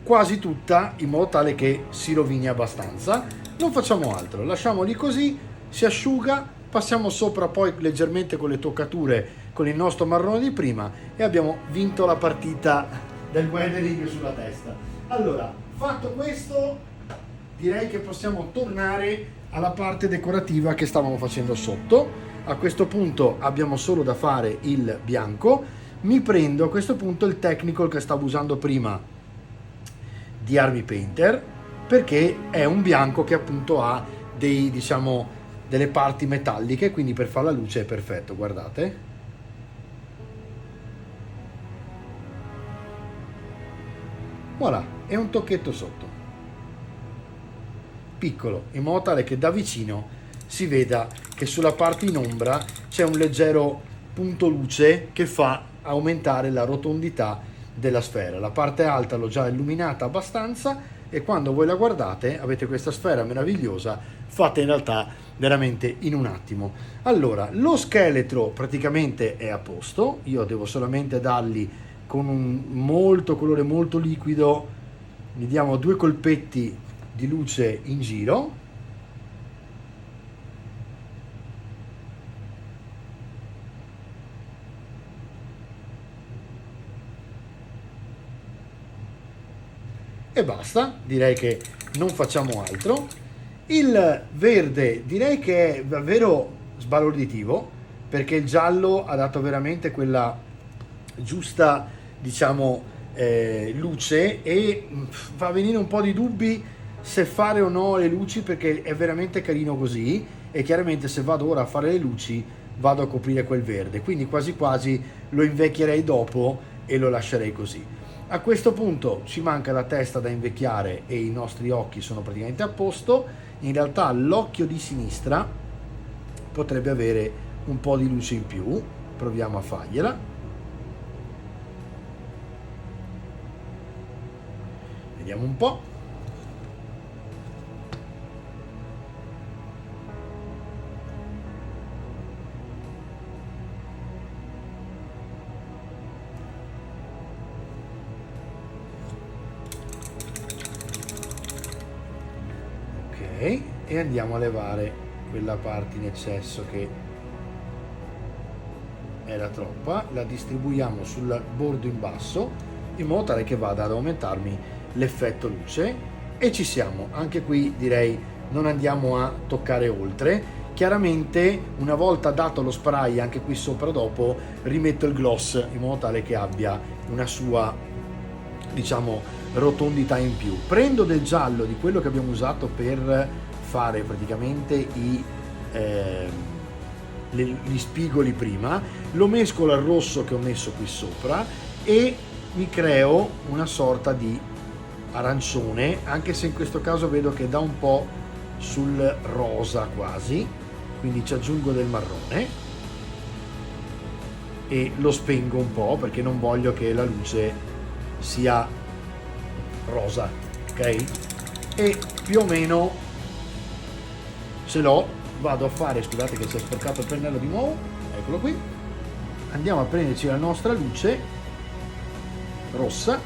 quasi tutta, in modo tale che si rovini abbastanza. Non facciamo altro, lasciamo lì così, si asciuga, passiamo sopra poi leggermente con le toccature con il nostro marrone di prima e abbiamo vinto la partita del weathering sulla testa. Allora, fatto questo, direi che possiamo tornare alla parte decorativa che stavamo facendo sotto. A questo punto abbiamo solo da fare il bianco. Mi prendo a questo punto il technical che stavo usando prima di Army Painter, perché è un bianco che appunto ha dei, diciamo, delle parti metalliche, quindi per fare la luce è perfetto. Guardate, voilà, è un tocchetto sotto piccolo, in modo tale che da vicino si veda che sulla parte in ombra c'è un leggero punto luce che fa aumentare la rotondità della sfera. La parte alta l'ho già illuminata abbastanza e quando voi la guardate avete questa sfera meravigliosa fatta in realtà veramente in un attimo. Allora, lo scheletro praticamente è a posto, io devo solamente dargli con un colore molto liquido, gli diamo 2 colpetti di luce in giro. E basta, direi che non facciamo altro. Il verde direi che è davvero sbalorditivo, perché il giallo ha dato veramente quella giusta, diciamo, luce, e fa venire un po' di dubbi se fare o no le luci, perché è veramente carino così, e chiaramente se vado ora a fare le luci vado a coprire quel verde, quindi quasi quasi lo invecchierei dopo e lo lascerei così. A questo punto ci manca la testa da invecchiare e i nostri occhi sono praticamente a posto. In realtà l'occhio di sinistra potrebbe avere un po' di luce in più, proviamo a fargliela. Vediamo un po'. Ok, e andiamo a levare quella parte in eccesso che era troppa, la distribuiamo sul bordo in basso in modo tale che vada ad aumentarmi l'effetto luce e ci siamo. Anche qui direi non andiamo a toccare oltre. Chiaramente una volta dato lo spray anche qui sopra dopo rimetto il gloss in modo tale che abbia una sua, diciamo, rotondità in più. Prendo del giallo di quello che abbiamo usato per fare praticamente gli spigoli prima, lo mescolo al rosso che ho messo qui sopra e mi creo una sorta di arancione, anche se in questo caso vedo che dà un po' sul rosa quasi, quindi ci aggiungo del marrone e lo spengo un po' perché non voglio che la luce sia rosa, ok? E più o meno ce l'ho, vado a fare, scusate che si è sporcato il pennello di nuovo, eccolo qui, andiamo a prenderci la nostra luce rossa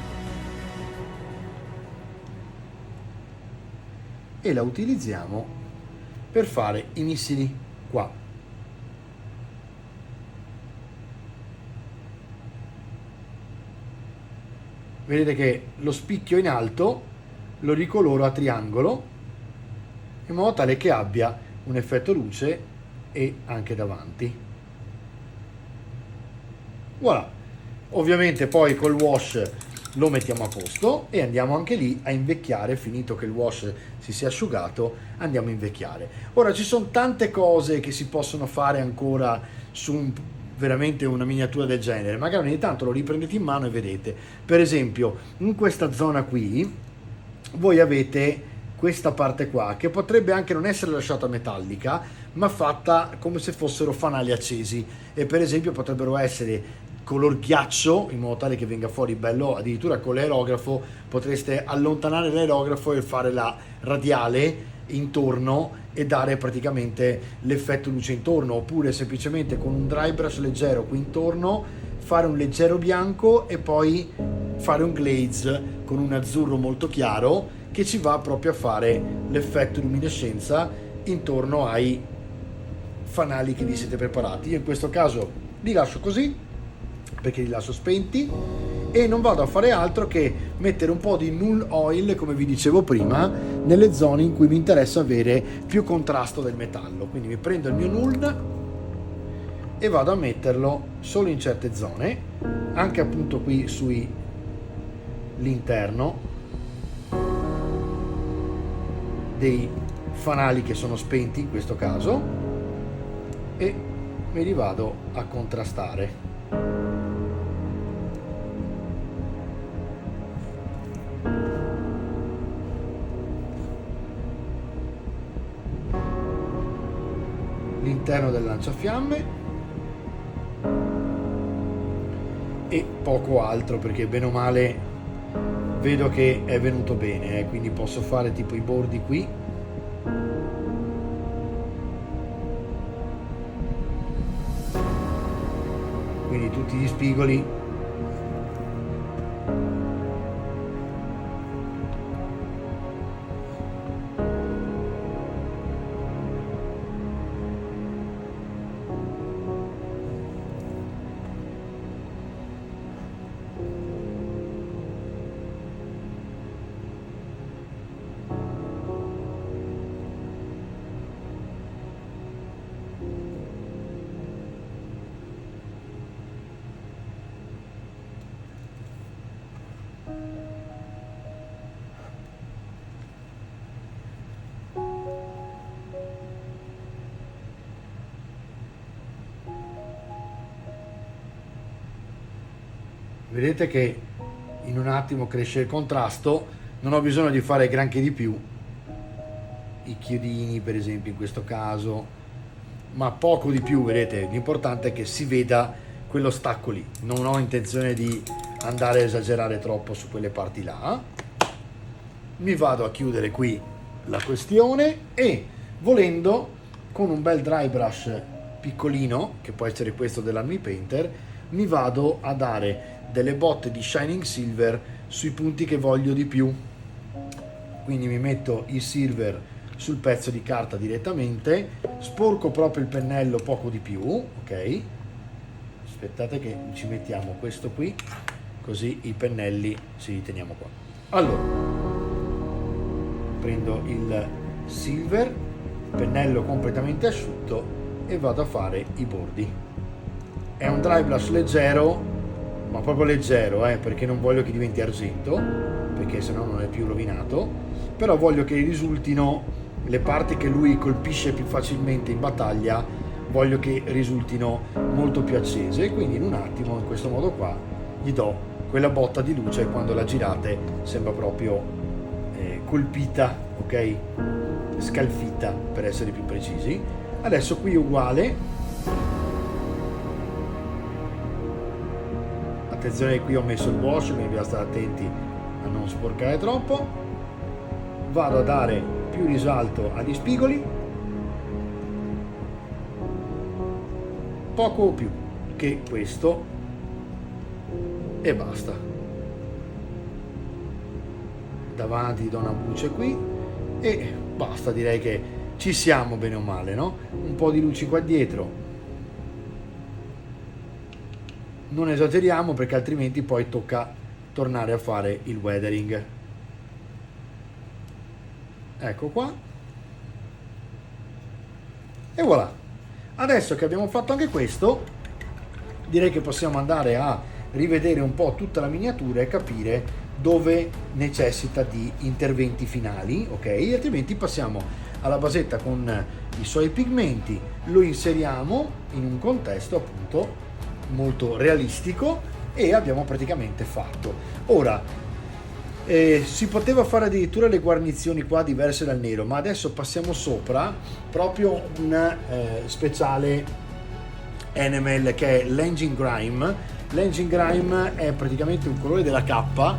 e la utilizziamo per fare i missili qua. Vedete che lo spicchio in alto lo ricoloro a triangolo in modo tale che abbia un effetto luce e anche davanti. Voilà, ovviamente poi col wash lo mettiamo a posto e andiamo anche lì a invecchiare. Finito che il wash si sia asciugato, andiamo a invecchiare. Ora ci sono tante cose che si possono fare ancora su veramente una miniatura del genere, magari ogni tanto lo riprendete in mano e vedete. Per esempio in questa zona qui voi avete questa parte qua che potrebbe anche non essere lasciata metallica ma fatta come se fossero fanali accesi e per esempio potrebbero essere color ghiaccio in modo tale che venga fuori bello. Addirittura con l'aerografo potreste allontanare l'aerografo e fare la radiale intorno e dare praticamente l'effetto luce intorno, oppure semplicemente con un dry brush leggero qui intorno fare un leggero bianco e poi fare un glaze con un azzurro molto chiaro che ci va proprio a fare l'effetto luminescenza intorno ai fanali che vi siete preparati. Io in questo caso li lascio così perché li lascio spenti e non vado a fare altro che mettere un po' di null oil, come vi dicevo prima, nelle zone in cui mi interessa avere più contrasto del metallo. Quindi mi prendo il mio null e vado a metterlo solo in certe zone, anche appunto qui l'interno dei fanali che sono spenti in questo caso e me li vado a contrastare. L'interno del lanciafiamme e poco altro perché bene o male vedo che è venuto bene, quindi posso fare tipo i bordi qui quindi tutti gli spigoli vedete che in un attimo cresce il contrasto, non ho bisogno di fare granché di più, i chiodini per esempio in questo caso, ma poco di più, vedete, l'importante è che si veda quello stacco lì, non ho intenzione di andare a esagerare troppo su quelle parti là. Mi vado a chiudere qui la questione e volendo con un bel dry brush piccolino, che può essere questo dell'Army Painter, mi vado a dare delle botte di Shining Silver sui punti che voglio di più. Quindi mi metto il silver sul pezzo di carta direttamente, sporco proprio il pennello poco di più, ok? Aspettate che ci mettiamo questo qui, così i pennelli ci li teniamo qua. Allora, prendo il silver, pennello completamente asciutto e vado a fare i bordi. È un dry brush leggero, ma proprio leggero, perché non voglio che diventi argento, perché sennò non è più rovinato, però voglio che risultino le parti che lui colpisce più facilmente in battaglia, voglio che risultino molto più accese, quindi in un attimo, in questo modo qua, gli do quella botta di luce e quando la girate sembra proprio colpita, ok? Scalfita per essere più precisi. Adesso qui uguale, attenzione che qui ho messo il wash, quindi bisogna stare attenti a non sporcare troppo. Vado a dare più risalto agli spigoli, poco o più che questo, e basta. Davanti do una luce qui e basta, direi che ci siamo bene o male, no? Un po' di luci qua dietro, non esageriamo perché altrimenti poi tocca tornare a fare il weathering. Ecco qua, e voilà. Adesso che abbiamo fatto anche questo, direi che possiamo andare a rivedere un po' tutta la miniatura e capire dove necessita di interventi finali, ok? E altrimenti passiamo alla basetta con i suoi pigmenti, lo inseriamo in un contesto appunto molto realistico e abbiamo praticamente fatto. Ora si poteva fare addirittura le guarnizioni qua diverse dal nero, ma adesso passiamo sopra proprio un speciale enamel che è l'Engine Grime. L'Engine Grime è praticamente un colore della K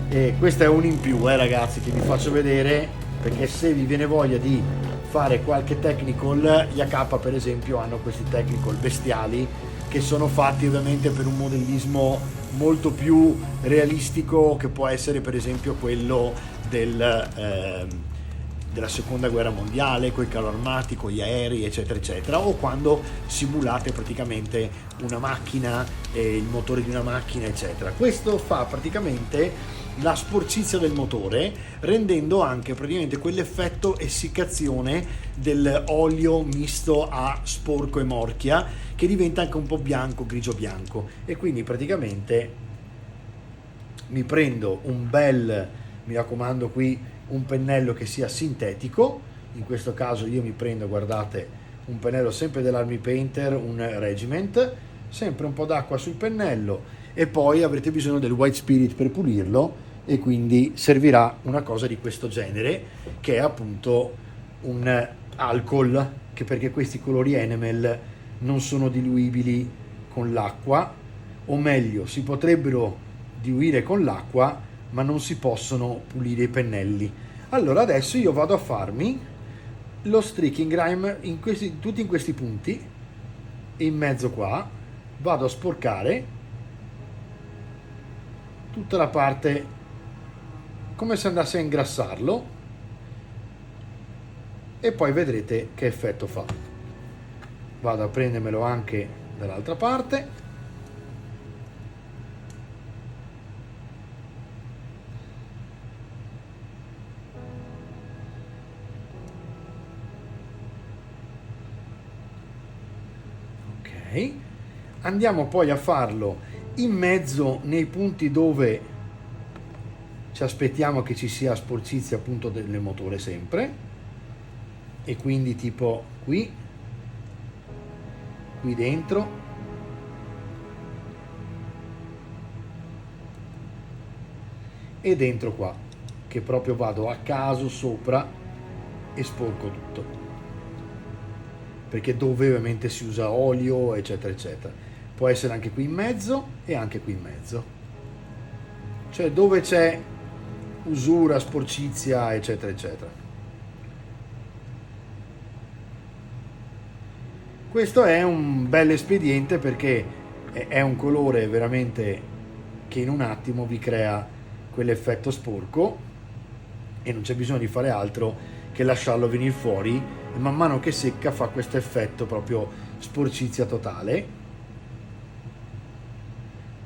e questo è un in più, ragazzi, che vi faccio vedere, perché se vi viene voglia di fare qualche technical, gli AK per esempio hanno questi technical bestiali che sono fatti ovviamente per un modellismo molto più realistico, che può essere per esempio quello della seconda guerra mondiale, con i carro armati, con gli aerei eccetera eccetera, o quando simulate praticamente una macchina, il motore di una macchina eccetera. Questo fa praticamente la sporcizia del motore, rendendo anche praticamente quell'effetto essiccazione dell'olio misto a sporco e morchia, che diventa anche un po' bianco, grigio bianco. E quindi praticamente mi prendo un bel, mi raccomando qui, un pennello che sia sintetico. In questo caso io mi prendo, guardate, un pennello sempre dell'Army Painter, un Regiment, sempre un po' d'acqua sul pennello, e poi avrete bisogno del White Spirit per pulirlo, e quindi servirà una cosa di questo genere, che è appunto un alcol, che perché questi colori enamel non sono diluibili con l'acqua, o meglio si potrebbero diluire con l'acqua ma non si possono pulire i pennelli. Allora adesso io vado a farmi lo streaking grime tutti in questi punti, e in mezzo qua vado a sporcare tutta la parte come se andasse a ingrassarlo, e poi vedrete che effetto fa. Vado a prendermelo anche dall'altra parte. Ok, andiamo poi a farlo in mezzo nei punti dove ci aspettiamo che ci sia sporcizia appunto del motore sempre, e quindi tipo qui dentro, e dentro qua, che proprio vado a caso sopra e sporco tutto, perché dove ovviamente si usa olio eccetera eccetera. Può essere anche qui in mezzo e anche qui in mezzo, cioè dove c'è usura, sporcizia eccetera eccetera. Questo è un bel espediente perché è un colore veramente che in un attimo vi crea quell'effetto sporco e non c'è bisogno di fare altro che lasciarlo venire fuori, e man mano che secca fa questo effetto proprio sporcizia totale,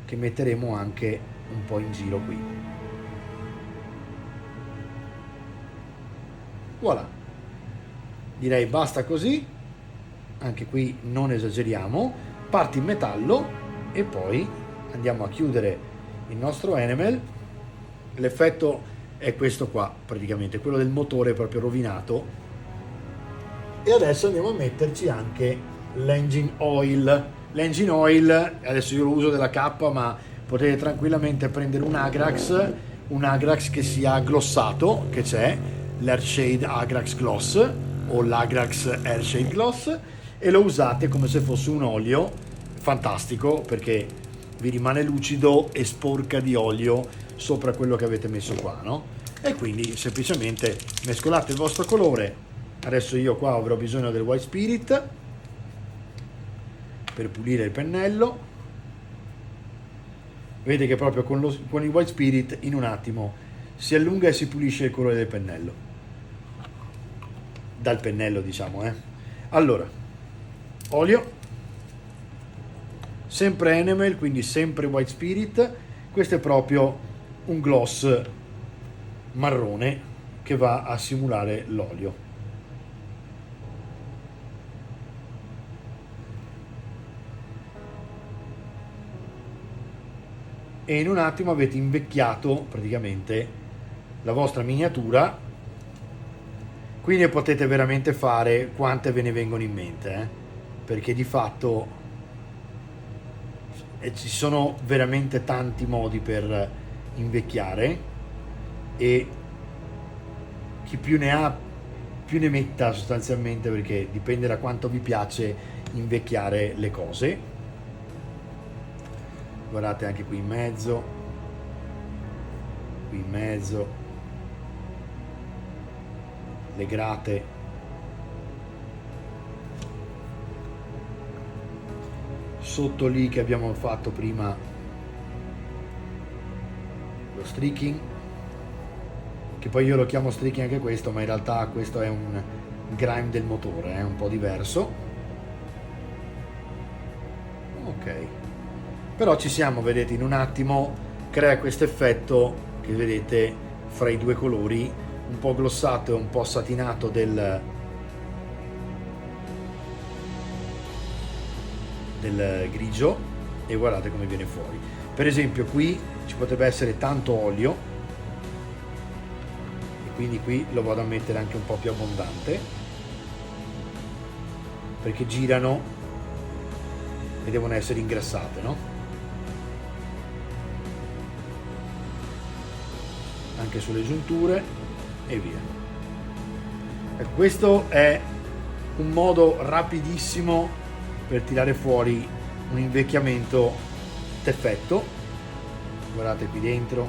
che metteremo anche un po' in giro qui. Voilà, direi basta così, anche qui non esageriamo, parti in metallo e poi andiamo a chiudere il nostro enamel. L'effetto è questo qua, praticamente quello del motore proprio rovinato. E adesso andiamo a metterci anche l'engine oil. L'engine oil adesso io lo uso della K, ma potete tranquillamente prendere un Agrax che sia glossato, che c'è l'Airshade Agrax Gloss o l'Agrax Airshade Gloss, e lo usate come se fosse un olio fantastico, perché vi rimane lucido e sporca di olio sopra quello che avete messo qua, no? E quindi semplicemente mescolate il vostro colore. Adesso io qua avrò bisogno del White Spirit per pulire il pennello. Vedete che proprio con il White Spirit in un attimo si allunga e si pulisce il colore del pennello, dal pennello diciamo. Allora, olio, sempre enamel, quindi sempre White Spirit. Questo è proprio un gloss marrone che va a simulare l'olio. E in un attimo avete invecchiato praticamente la vostra miniatura, quindi potete veramente fare quante ve ne vengono in mente, perché di fatto ci sono veramente tanti modi per invecchiare, e chi più ne ha più ne metta sostanzialmente, perché dipende da quanto vi piace invecchiare le cose. Guardate anche qui in mezzo, le grate, sotto lì che abbiamo fatto prima lo streaking, che poi io lo chiamo streaking anche questo, ma in realtà questo è un grime del motore, è un po' diverso. Ok, però ci siamo, vedete, in un attimo crea questo effetto che vedete fra i due colori, un po' glossato e un po' satinato del grigio, e guardate come viene fuori. Per esempio qui ci potrebbe essere tanto olio, e quindi qui lo vado a mettere anche un po' più abbondante, perché girano e devono essere ingrassate, no? Anche sulle giunture e via. Ecco, questo è un modo rapidissimo per tirare fuori un invecchiamento perfetto. Guardate qui dentro,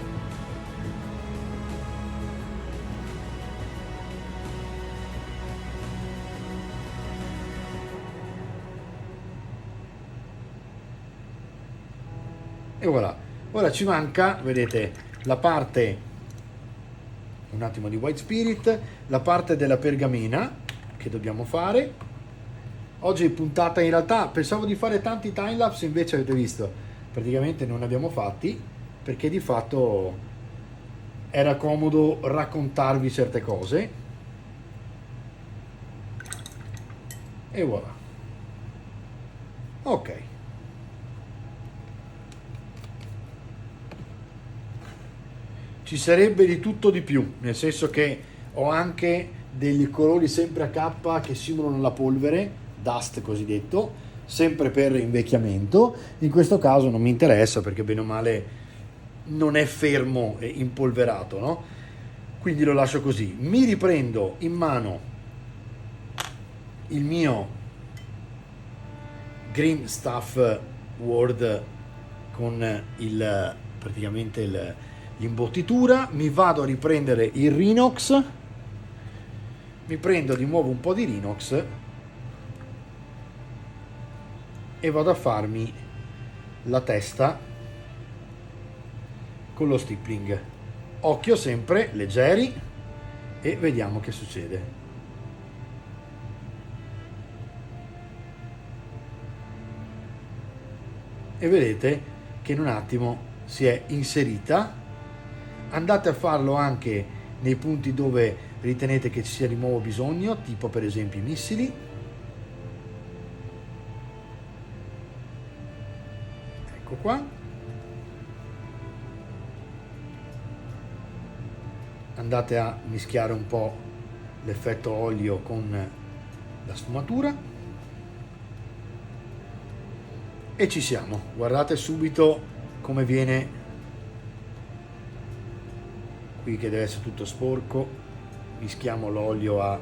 e voilà. Ora ci manca, vedete, la parte, un attimo di White Spirit, la parte della pergamena che dobbiamo fare. Oggi puntata, in realtà pensavo di fare tanti timelapse, invece avete visto praticamente non ne abbiamo fatti, perché di fatto era comodo raccontarvi certe cose. E voilà. Ok, ci sarebbe di tutto di più, nel senso che ho anche degli colori sempre a K che simulano la polvere, dust cosiddetto, sempre per invecchiamento. In questo caso non mi interessa, perché bene o male non è fermo e impolverato, no? Quindi lo lascio così. Mi riprendo in mano il mio Green Stuff Word con l'imbottitura, mi vado a riprendere il Rhinox, mi prendo di nuovo un po' di Rhinox e vado a farmi la testa con lo stippling. Occhio sempre leggeri e vediamo che succede. E vedete che in un attimo si è inserita. Andate a farlo anche nei punti dove ritenete che ci sia di nuovo bisogno, tipo per esempio i missili. Ecco qua. Andate a mischiare un po' l'effetto olio con la sfumatura e ci siamo. Guardate subito come viene qui, che deve essere tutto sporco. Mischiamo l'olio a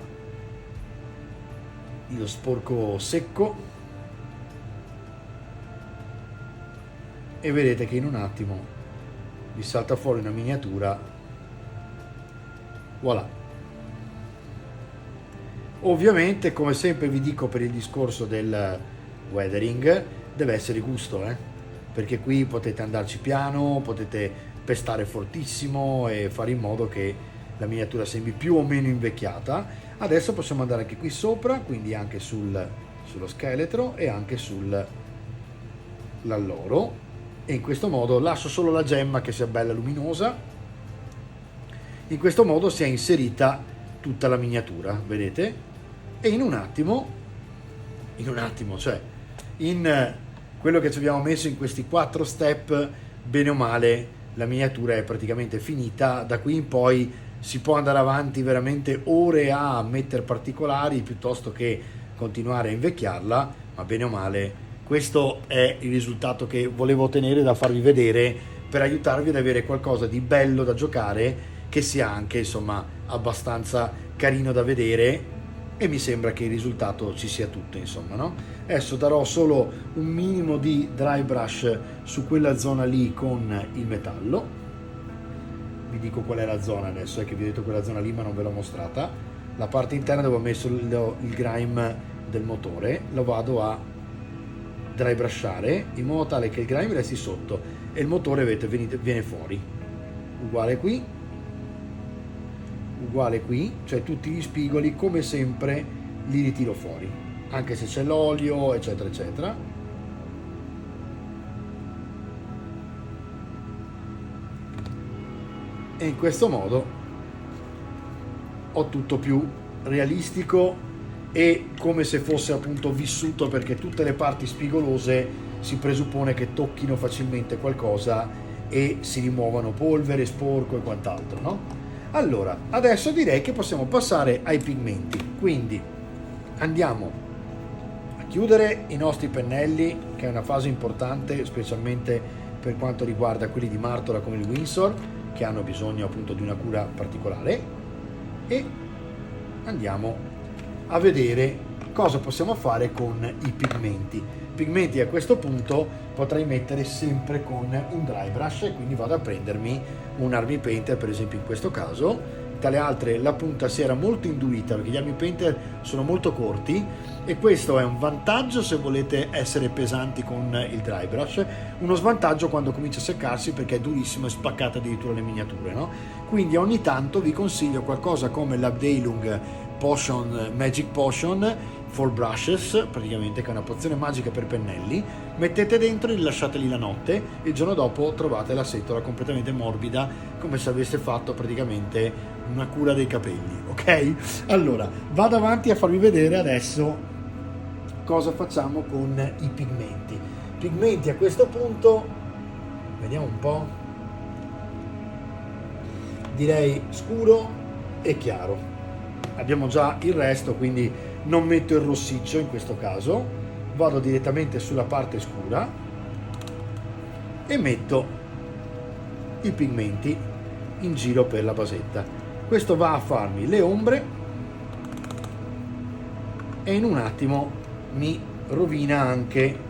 lo sporco secco e vedete che in un attimo vi salta fuori una miniatura. Voilà. Ovviamente, come sempre vi dico, per il discorso del weathering deve essere gusto, perché qui potete andarci piano, potete pestare fortissimo e fare in modo che la miniatura sembri più o meno invecchiata. Adesso possiamo andare anche qui sopra, quindi anche sullo scheletro e anche sull'alloro, e in questo modo lascio solo la gemma che sia bella luminosa. In questo modo si è inserita tutta la miniatura, vedete? E in un attimo, cioè in quello che ci abbiamo messo in questi 4 step, bene o male la miniatura è praticamente finita. Da qui in poi si può andare avanti veramente ore a mettere particolari piuttosto che continuare a invecchiarla, ma bene o male questo è il risultato che volevo ottenere, da farvi vedere, per aiutarvi ad avere qualcosa di bello da giocare, che sia anche insomma abbastanza carino da vedere, e mi sembra che il risultato ci sia tutto, insomma, no? Adesso darò solo un minimo di dry brush su quella zona lì con il metallo. Vi dico qual è la zona adesso, è che vi ho detto quella zona lì ma non ve l'ho mostrata. La parte interna dove ho messo il grime del motore lo vado a dry brushare in modo tale che il grime resti sotto e il motore, vedete, viene fuori. Uguale qui, cioè tutti gli spigoli come sempre li ritiro fuori, anche se c'è l'olio eccetera eccetera. E in questo modo ho tutto più realistico e come se fosse appunto vissuto, perché tutte le parti spigolose si presuppone che tocchino facilmente qualcosa e si rimuovano polvere, sporco e quant'altro, no? Allora, adesso direi che possiamo passare ai pigmenti, quindi andiamo a chiudere i nostri pennelli, che è una fase importante, specialmente per quanto riguarda quelli di Martola come il Winsor, che hanno bisogno appunto di una cura particolare, e andiamo a vedere cosa possiamo fare con i pigmenti. Pigmenti a questo punto potrei mettere sempre con un dry brush, e quindi vado a prendermi un Army Painter, per esempio in questo caso. Dalle altre la punta si era molto indurita perché gli Army Painter sono molto corti, e questo è un vantaggio se volete essere pesanti con il dry brush, uno svantaggio quando comincia a seccarsi perché è durissimo e spaccate addirittura le miniature, no? Quindi ogni tanto vi consiglio qualcosa come l'Abteilung Potion, Magic Potion for Brushes, praticamente, che è una pozione magica per pennelli. Mettete dentro e lasciateli la notte, e il giorno dopo trovate la setola completamente morbida, come se aveste fatto praticamente una cura dei capelli, ok? Allora, vado avanti a farvi vedere adesso cosa facciamo con i pigmenti. Pigmenti a questo punto, vediamo un po', direi scuro e chiaro. Abbiamo già il resto, quindi non metto il rossiccio in questo caso, vado direttamente sulla parte scura e metto i pigmenti in giro per la basetta. Questo va a farmi le ombre e in un attimo mi rovina anche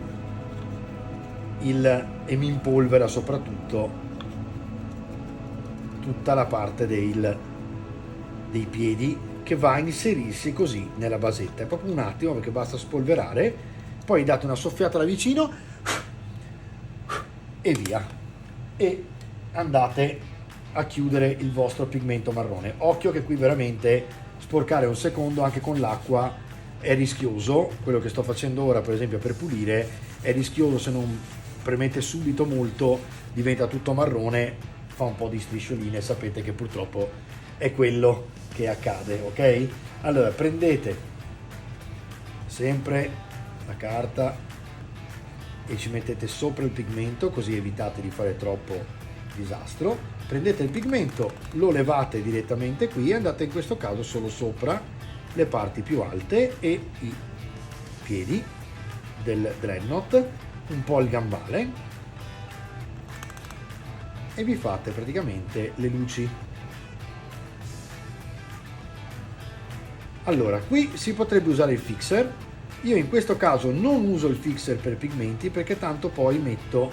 e mi impolvera soprattutto tutta la parte dei piedi, che va a inserirsi così nella basetta. È proprio un attimo, perché basta spolverare, poi date una soffiata da vicino e via, e andate a chiudere il vostro pigmento marrone. Occhio che qui veramente sporcare un secondo anche con l'acqua è rischioso. Quello che sto facendo ora, per esempio, per pulire, è rischioso. Se non premete subito molto diventa tutto marrone, fa un po' di striscioline, sapete che purtroppo è quello che accade, ok? Allora prendete sempre la carta e ci mettete sopra il pigmento, così evitate di fare troppo disastro. Prendete il pigmento, lo levate direttamente qui e andate in questo caso solo sopra le parti più alte e i piedi del Dreadnought, un po' il gambale, e vi fate praticamente le luci. Allora, qui si potrebbe usare il fixer. Io in questo caso non uso il fixer per pigmenti, perché tanto poi metto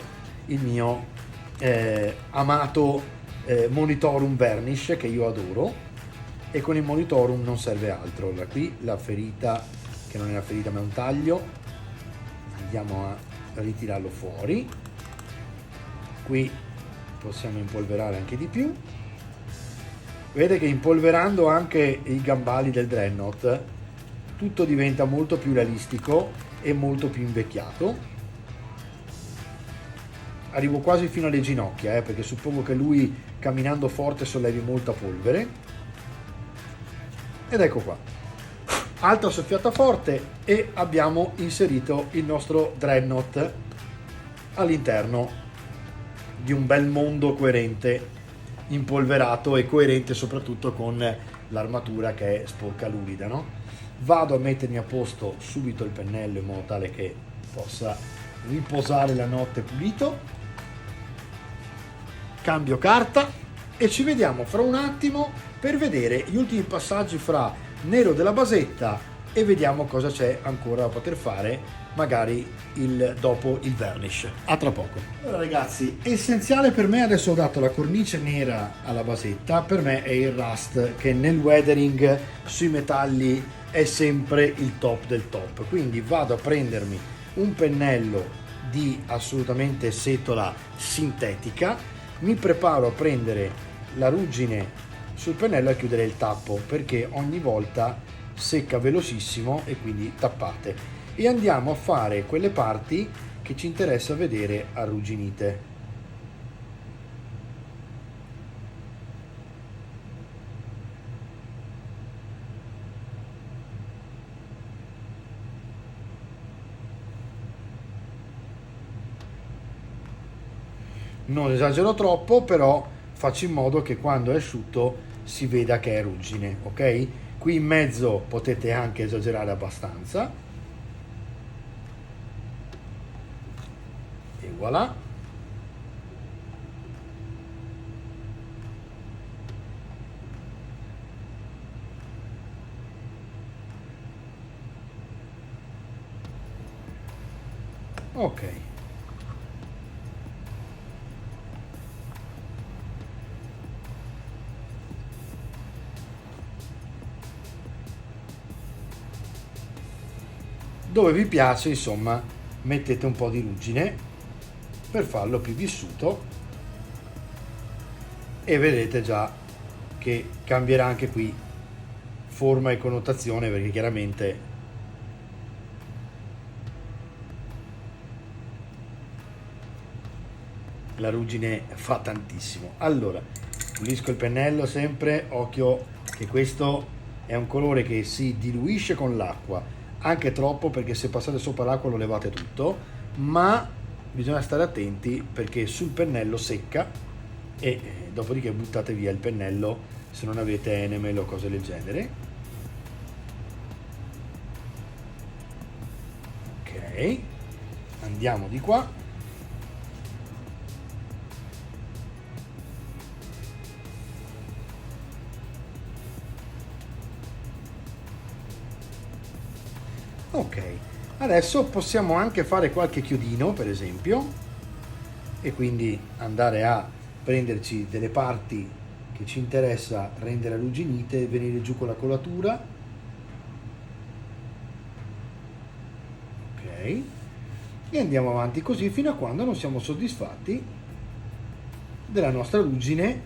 il mio amato Monitorum Varnish, che io adoro, e con il Monitorum non serve altro. Allora, qui la ferita, che non è una ferita ma è un taglio, andiamo a ritirarlo fuori. Qui possiamo impolverare anche di più. Vedete che impolverando anche i gambali del Dreadnought tutto diventa molto più realistico e molto più invecchiato. Arrivo quasi fino alle ginocchia, perché suppongo che lui camminando forte sollevi molta polvere. Ed ecco qua, altra soffiata forte e abbiamo inserito il nostro Dreadnought all'interno di un bel mondo coerente, impolverato e coerente soprattutto con l'armatura che è sporca lurida, no? Vado a mettermi a posto subito il pennello in modo tale che possa riposare la notte pulito. Cambio carta e ci vediamo fra un attimo per vedere gli ultimi passaggi fra nero della basetta e vediamo cosa c'è ancora da poter fare, magari dopo il varnish. A tra poco. Allora ragazzi, essenziale per me, adesso ho dato la cornice nera alla basetta, per me è il rust, che nel weathering sui metalli è sempre il top del top. Quindi vado a prendermi un pennello di assolutamente setola sintetica, mi preparo a prendere la ruggine sul pennello e a chiudere il tappo, perché ogni volta secca velocissimo e quindi tappate, e andiamo a fare quelle parti che ci interessa vedere arrugginite. Non esagero troppo, però faccio in modo che quando è asciutto si veda che è ruggine, ok? Qui in mezzo potete anche esagerare abbastanza. E voilà. Ok. Dove vi piace, insomma, mettete un po' di ruggine per farlo più vissuto, e vedete già che cambierà anche qui forma e connotazione, perché chiaramente la ruggine fa tantissimo. Allora, pulisco il pennello sempre, occhio che questo è un colore che si diluisce con l'acqua, anche troppo, perché se passate sopra l'acqua lo levate tutto, ma bisogna stare attenti perché sul pennello secca, e dopodiché buttate via il pennello se non avete enamel o cose del genere. Ok, andiamo di qua. Ok, adesso possiamo anche fare qualche chiodino, per esempio, e quindi andare a prenderci delle parti che ci interessa rendere arrugginite, venire giù con la colatura. Ok, e andiamo avanti così fino a quando non siamo soddisfatti della nostra ruggine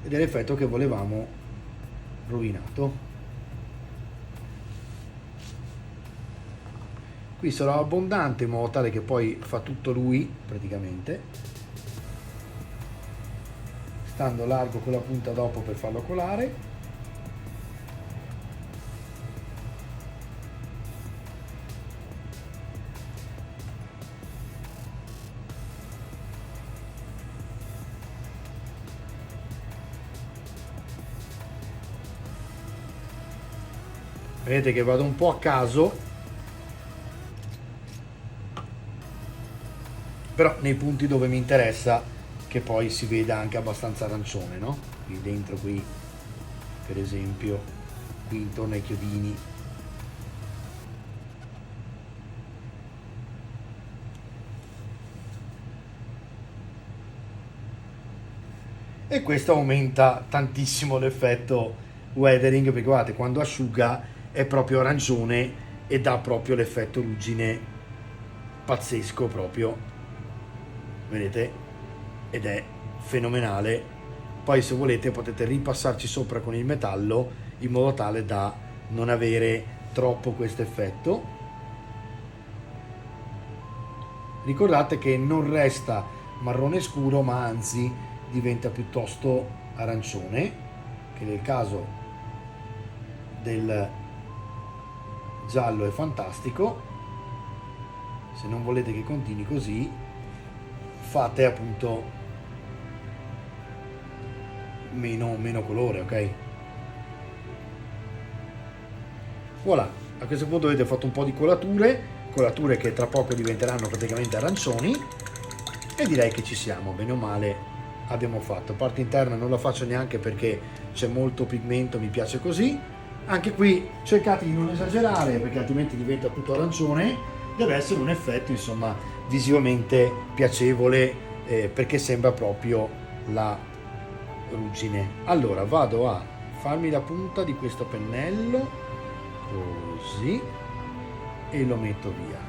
e dell'effetto che volevamo rovinato. Qui sarò abbondante in modo tale che poi fa tutto lui praticamente, stando largo con la punta dopo per farlo colare. Vedete che vado un po' a caso, però nei punti dove mi interessa che poi si veda anche abbastanza arancione, no? Qui dentro, qui per esempio, qui intorno ai chiodini. E questo aumenta tantissimo l'effetto weathering, perché guardate, quando asciuga è proprio arancione e dà proprio l'effetto ruggine pazzesco proprio, vedete, ed è fenomenale. Poi se volete potete ripassarci sopra con il metallo in modo tale da non avere troppo questo effetto. Ricordate che non resta marrone scuro, ma anzi diventa piuttosto arancione, che nel caso del giallo è fantastico. Se non volete che continui così, fate appunto meno colore, ok? Voilà, a questo punto avete fatto un po' di colature che tra poco diventeranno praticamente arancioni, e direi che ci siamo, bene o male abbiamo fatto. Parte interna non la faccio neanche perché c'è molto pigmento, mi piace così. Anche qui cercate di non esagerare perché altrimenti diventa tutto arancione. Deve essere un effetto insomma visivamente piacevole, perché sembra proprio la ruggine. Allora vado a farmi la punta di questo pennello così e lo metto via.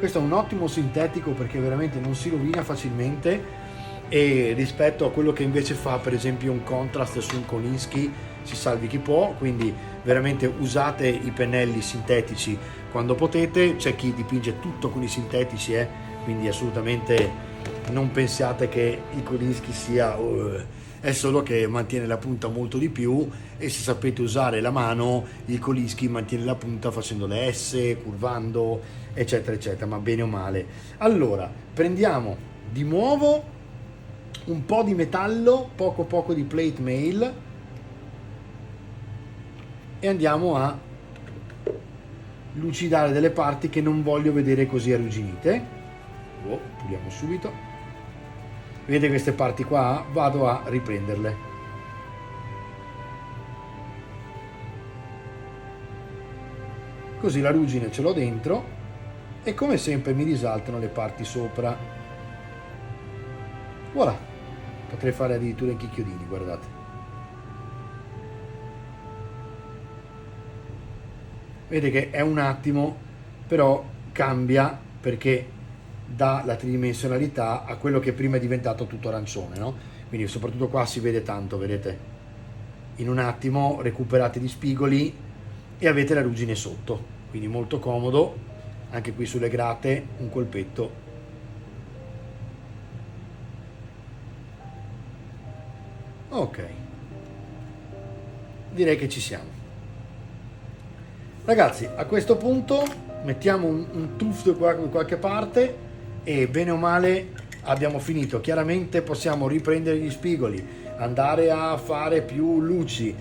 Questo è un ottimo sintetico perché veramente non si rovina facilmente, e rispetto a quello che invece fa per esempio un contrast su un Kolinsky si salvi chi può, quindi veramente usate i pennelli sintetici quando potete. C'è chi dipinge tutto con i sintetici, quindi assolutamente non pensiate che il Kolinsky sia è solo che mantiene la punta molto di più, e se sapete usare la mano il Kolinsky mantiene la punta facendo le S, curvando eccetera eccetera, ma bene o male. Allora prendiamo di nuovo un po' di metallo, poco di plate mail, e andiamo a lucidare delle parti che non voglio vedere così arrugginite. Puliamo subito. Vedete queste parti qua? Vado a riprenderle. Così la ruggine ce l'ho dentro e come sempre mi risaltano le parti sopra. Voilà. Potrei fare addirittura anche i chiodini, guardate. Vedete che è un attimo, però cambia perché dà la tridimensionalità a quello che prima è diventato tutto arancione, no? Quindi soprattutto qua si vede tanto, vedete? In un attimo recuperate gli spigoli e avete la ruggine sotto, quindi molto comodo. Anche qui sulle grate un colpetto. Ok, direi che ci siamo. Ragazzi, a questo punto mettiamo un tuffo da qualche parte e bene o male abbiamo finito. Chiaramente possiamo riprendere gli spigoli, andare a fare più luci,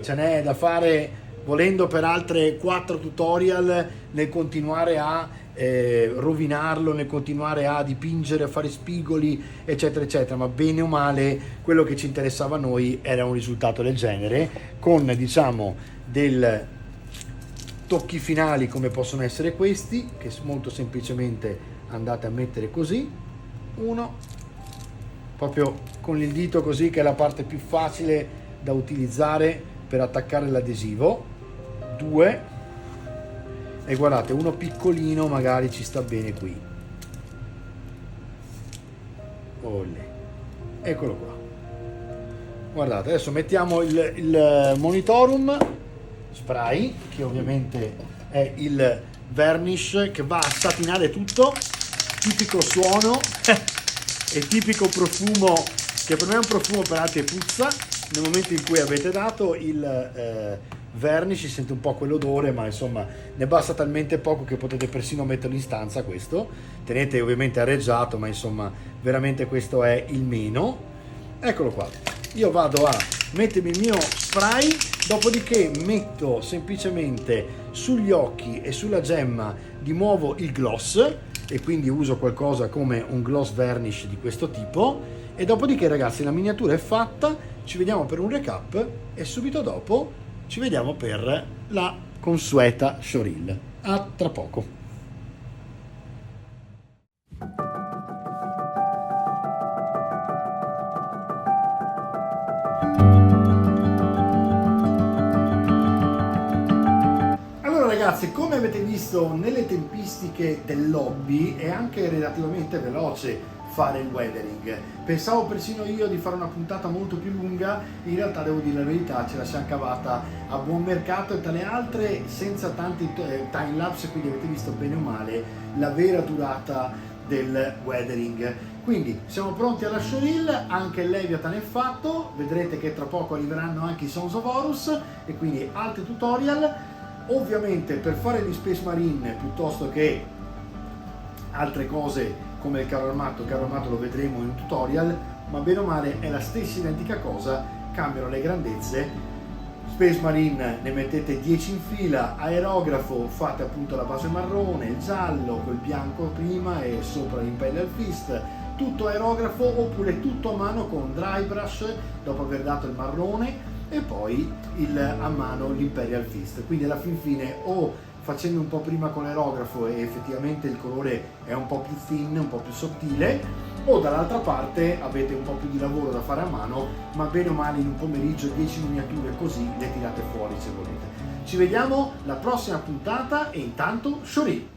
ce n'è da fare volendo per altre 4 tutorial nel continuare a rovinarlo, nel continuare a dipingere, a fare spigoli eccetera eccetera, ma bene o male quello che ci interessava a noi era un risultato del genere, con diciamo tocchi finali come possono essere questi, che molto semplicemente andate a mettere così, uno, proprio con il dito così, che è la parte più facile da utilizzare per attaccare l'adesivo, due, e guardate, uno piccolino magari ci sta bene qui, olè, eccolo qua. Guardate, adesso mettiamo il Monitorum spray, che ovviamente è il vernish che va a satinare tutto, tipico suono e tipico profumo, che per me è un profumo, per altri puzza. Nel momento in cui avete dato il vernish si sente un po' quell'odore, ma insomma ne basta talmente poco che potete persino metterlo in stanza. Questo tenete ovviamente areggiato, ma insomma veramente questo è il meno. Eccolo qua, io vado a mettermi il mio spray, dopodiché metto semplicemente sugli occhi e sulla gemma di nuovo il gloss, e quindi uso qualcosa come un gloss varnish di questo tipo, e dopodiché ragazzi la miniatura è fatta. Ci vediamo per un recap e subito dopo ci vediamo per la consueta showreel. A tra poco. Ragazzi, come avete visto nelle tempistiche dell'hobby è anche relativamente veloce fare il weathering. Pensavo persino io di fare una puntata molto più lunga, in realtà devo dire la verità, ce la siamo cavata a buon mercato, e tra le altre senza tanti time lapse, quindi avete visto bene o male la vera durata del weathering. Quindi siamo pronti alla showreel, anche il Leviathan è fatto, vedrete che tra poco arriveranno anche i Sons of Horus e quindi altri tutorial. Ovviamente per fare gli Space Marine piuttosto che altre cose come il carro armato lo vedremo in un tutorial, ma bene o male è la stessa identica cosa, cambiano le grandezze. Space Marine ne mettete 10 in fila, aerografo fate appunto la base marrone, il giallo, quel bianco prima e sopra l'Imperial Fist, tutto aerografo oppure tutto a mano con dry brush dopo aver dato il marrone e poi a mano l'Imperial Fist. Quindi alla fin fine o facendo un po' prima con l'aerografo e effettivamente il colore è un po' più thin, un po' più sottile, o dall'altra parte avete un po' più di lavoro da fare a mano, ma bene o male in un pomeriggio 10 miniature così le tirate fuori se volete. Ci vediamo la prossima puntata e intanto showreel!